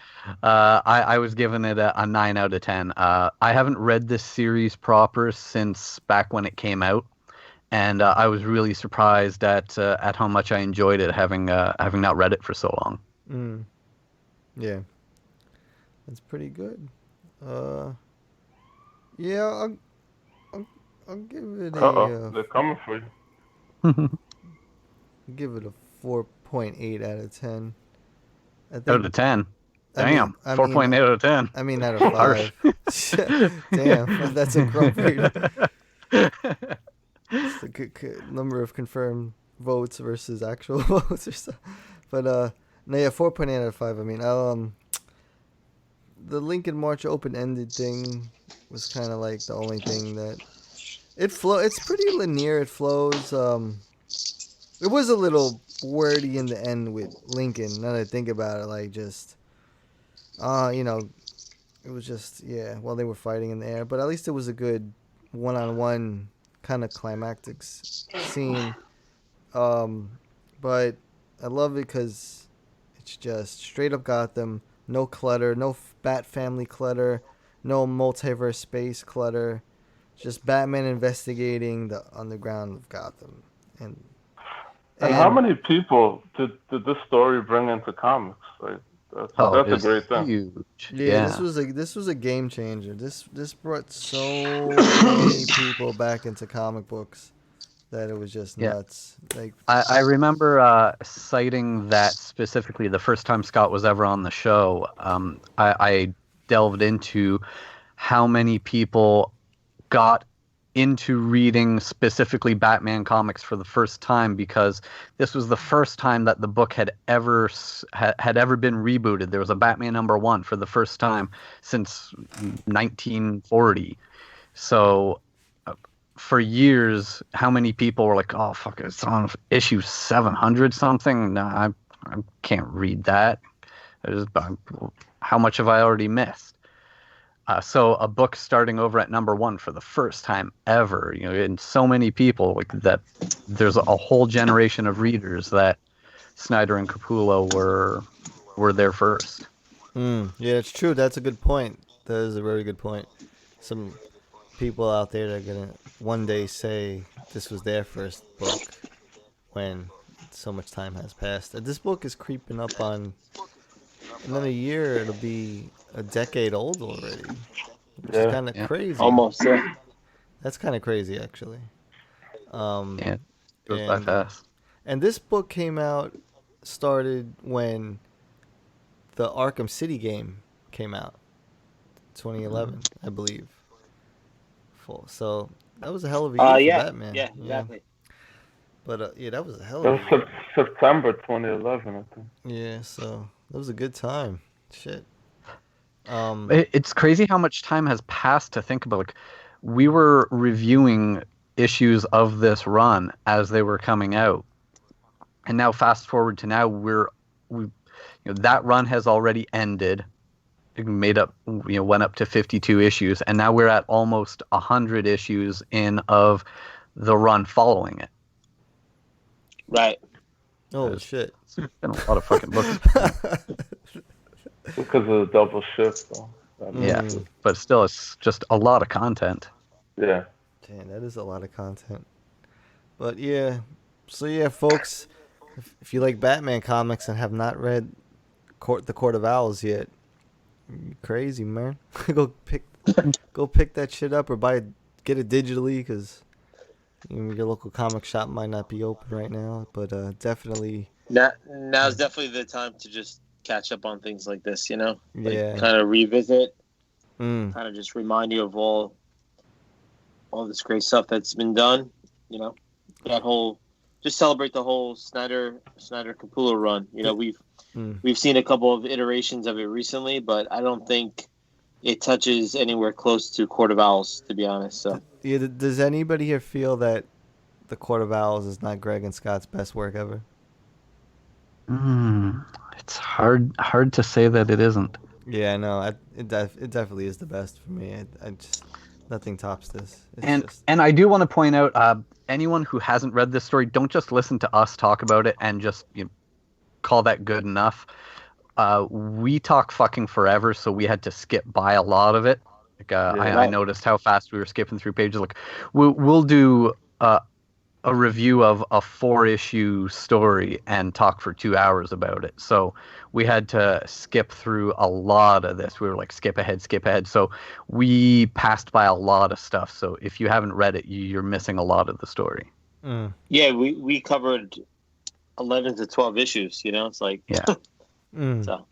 S9: I was giving it a 9 out of 10. I haven't read this series proper since back when it came out, and I was really surprised at how much I enjoyed it, having not read it for so long.
S8: Yeah, that's pretty good. Yeah, I'll give it a.
S7: They're coming for you.
S8: Give it a 4.8 out of 10.
S9: Out of 10. Damn, 4.8 out of 10.
S8: I mean, out of 5. Damn, that's appropriate. It's a good number of confirmed votes versus actual votes or stuff. But no, yeah, 4.8 out of 5. I mean, the Lincoln March open-ended thing was kind of like the only thing that it's pretty linear. It flows. It was a little wordy in the end with Lincoln. Now that I think about it, like just, it was just while they were fighting in the air. But at least it was a good one-on-one kind of climactic scene. But I love it because it's just straight up Gotham. No clutter, no Bat Family clutter, no multiverse space clutter. Just Batman investigating the underground of Gotham. And
S7: how many people did this story bring into comics? Like that's a great thing.
S9: Huge.
S8: Yeah, this was a game changer. This brought so many people back into comic books that it was just nuts. Like
S9: I remember citing that specifically the first time Scott was ever on the show. I delved into how many people got into reading specifically Batman comics for the first time, because this was the first time that the book had ever been rebooted. There was a Batman #1 for the first time since 1940. So for years, how many people were like, "Oh fuck, it's on issue 700 something"? No, I can't read that. How much have I already missed? So a book starting over at #1 for the first time ever, and so many people like that. There's a whole generation of readers that Snyder and Capullo were there first.
S8: Yeah, it's true. That's a good point. That is a very good point. Some people out there that are gonna one day say this was their first book when so much time has passed. This book is creeping up on and then a year it'll be a decade old already, which is
S7: Yeah.
S8: kind of crazy.
S6: Almost. Yeah.
S8: That's kind of crazy, actually.
S9: Yeah, it goes by
S8: and
S9: fast.
S8: and this book started when the Arkham City game came out, 2011, I believe. So that was a hell of a year for Batman.
S6: Yeah, exactly.
S8: But yeah, that was a hell
S7: That
S8: of
S7: was
S8: a year.
S7: September 2011, I think.
S8: Yeah, so that was a good time. Shit.
S9: It's crazy how much time has passed to think about. Like, we were reviewing issues of this run as they were coming out, and now fast forward to now, that run has already ended. It went up to 52 issues, and now we're at almost 100 issues in of the run following it.
S6: Right.
S8: Oh shit!
S9: It's been a lot of fucking books.
S7: Because of the double shift, though.
S9: Yeah, but still, it's just a lot of content.
S7: Yeah.
S8: Damn, that is a lot of content. But yeah, so yeah, folks, if you like Batman comics and have not read the Court of Owls yet, you're crazy, man. go pick that shit up or get it digitally, because your local comic shop might not be open right now. But definitely.
S6: Now's definitely the time to just catch up on things like this,
S8: Yeah.
S6: Kind of revisit,
S8: kind
S6: of just remind you of all this great stuff that's been done, just celebrate the whole Snyder Capullo run. We've seen a couple of iterations of it recently, but I don't think it touches anywhere close to Court of Owls, to be honest. So
S8: yeah, does anybody here feel that the Court of Owls is not Greg and Scott's best work ever?
S9: It's hard to say that it isn't.
S8: Yeah, no, it definitely is the best for me. I just nothing tops this.
S9: And I do want to point out, anyone who hasn't read this story, don't just listen to us talk about it and just call that good enough. We talk fucking forever, so we had to skip by a lot of it. Like, I noticed how fast we were skipping through pages. Like, we'll do a review of a 4-issue story and talk for 2 hours about it. So we had to skip through a lot of this. We were like, skip ahead. So we passed by a lot of stuff. So if you haven't read it, you're missing a lot of the story.
S6: Yeah, we covered 11 to 12 issues, it's like,
S9: yeah.
S6: So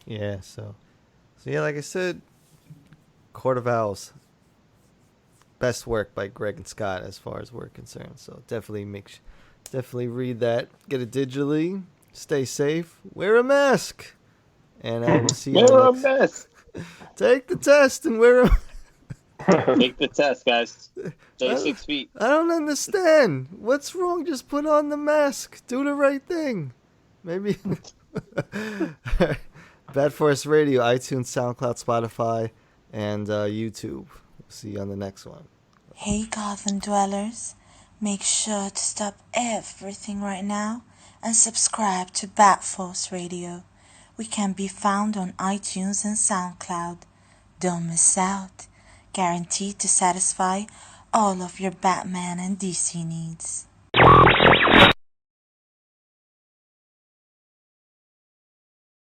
S8: yeah, so yeah, like I said, Court of Owls, best work by Greg and Scott as far as we're concerned. So definitely read that. Get it digitally. Stay safe. Wear a mask. And I will see you.
S6: Wear a mask.
S8: Take the test and wear a.
S6: Take the test, guys. Stay 6 feet.
S8: I don't understand. What's wrong? Just put on the mask. Do the right thing. Maybe. Bad Force Radio, iTunes, SoundCloud, Spotify, and YouTube. See you on the next one.
S1: Hey Gotham dwellers, make sure to stop everything right now and subscribe to Bat Force Radio. We can be found on iTunes and SoundCloud. Don't miss out. Guaranteed to satisfy all of your Batman and DC needs.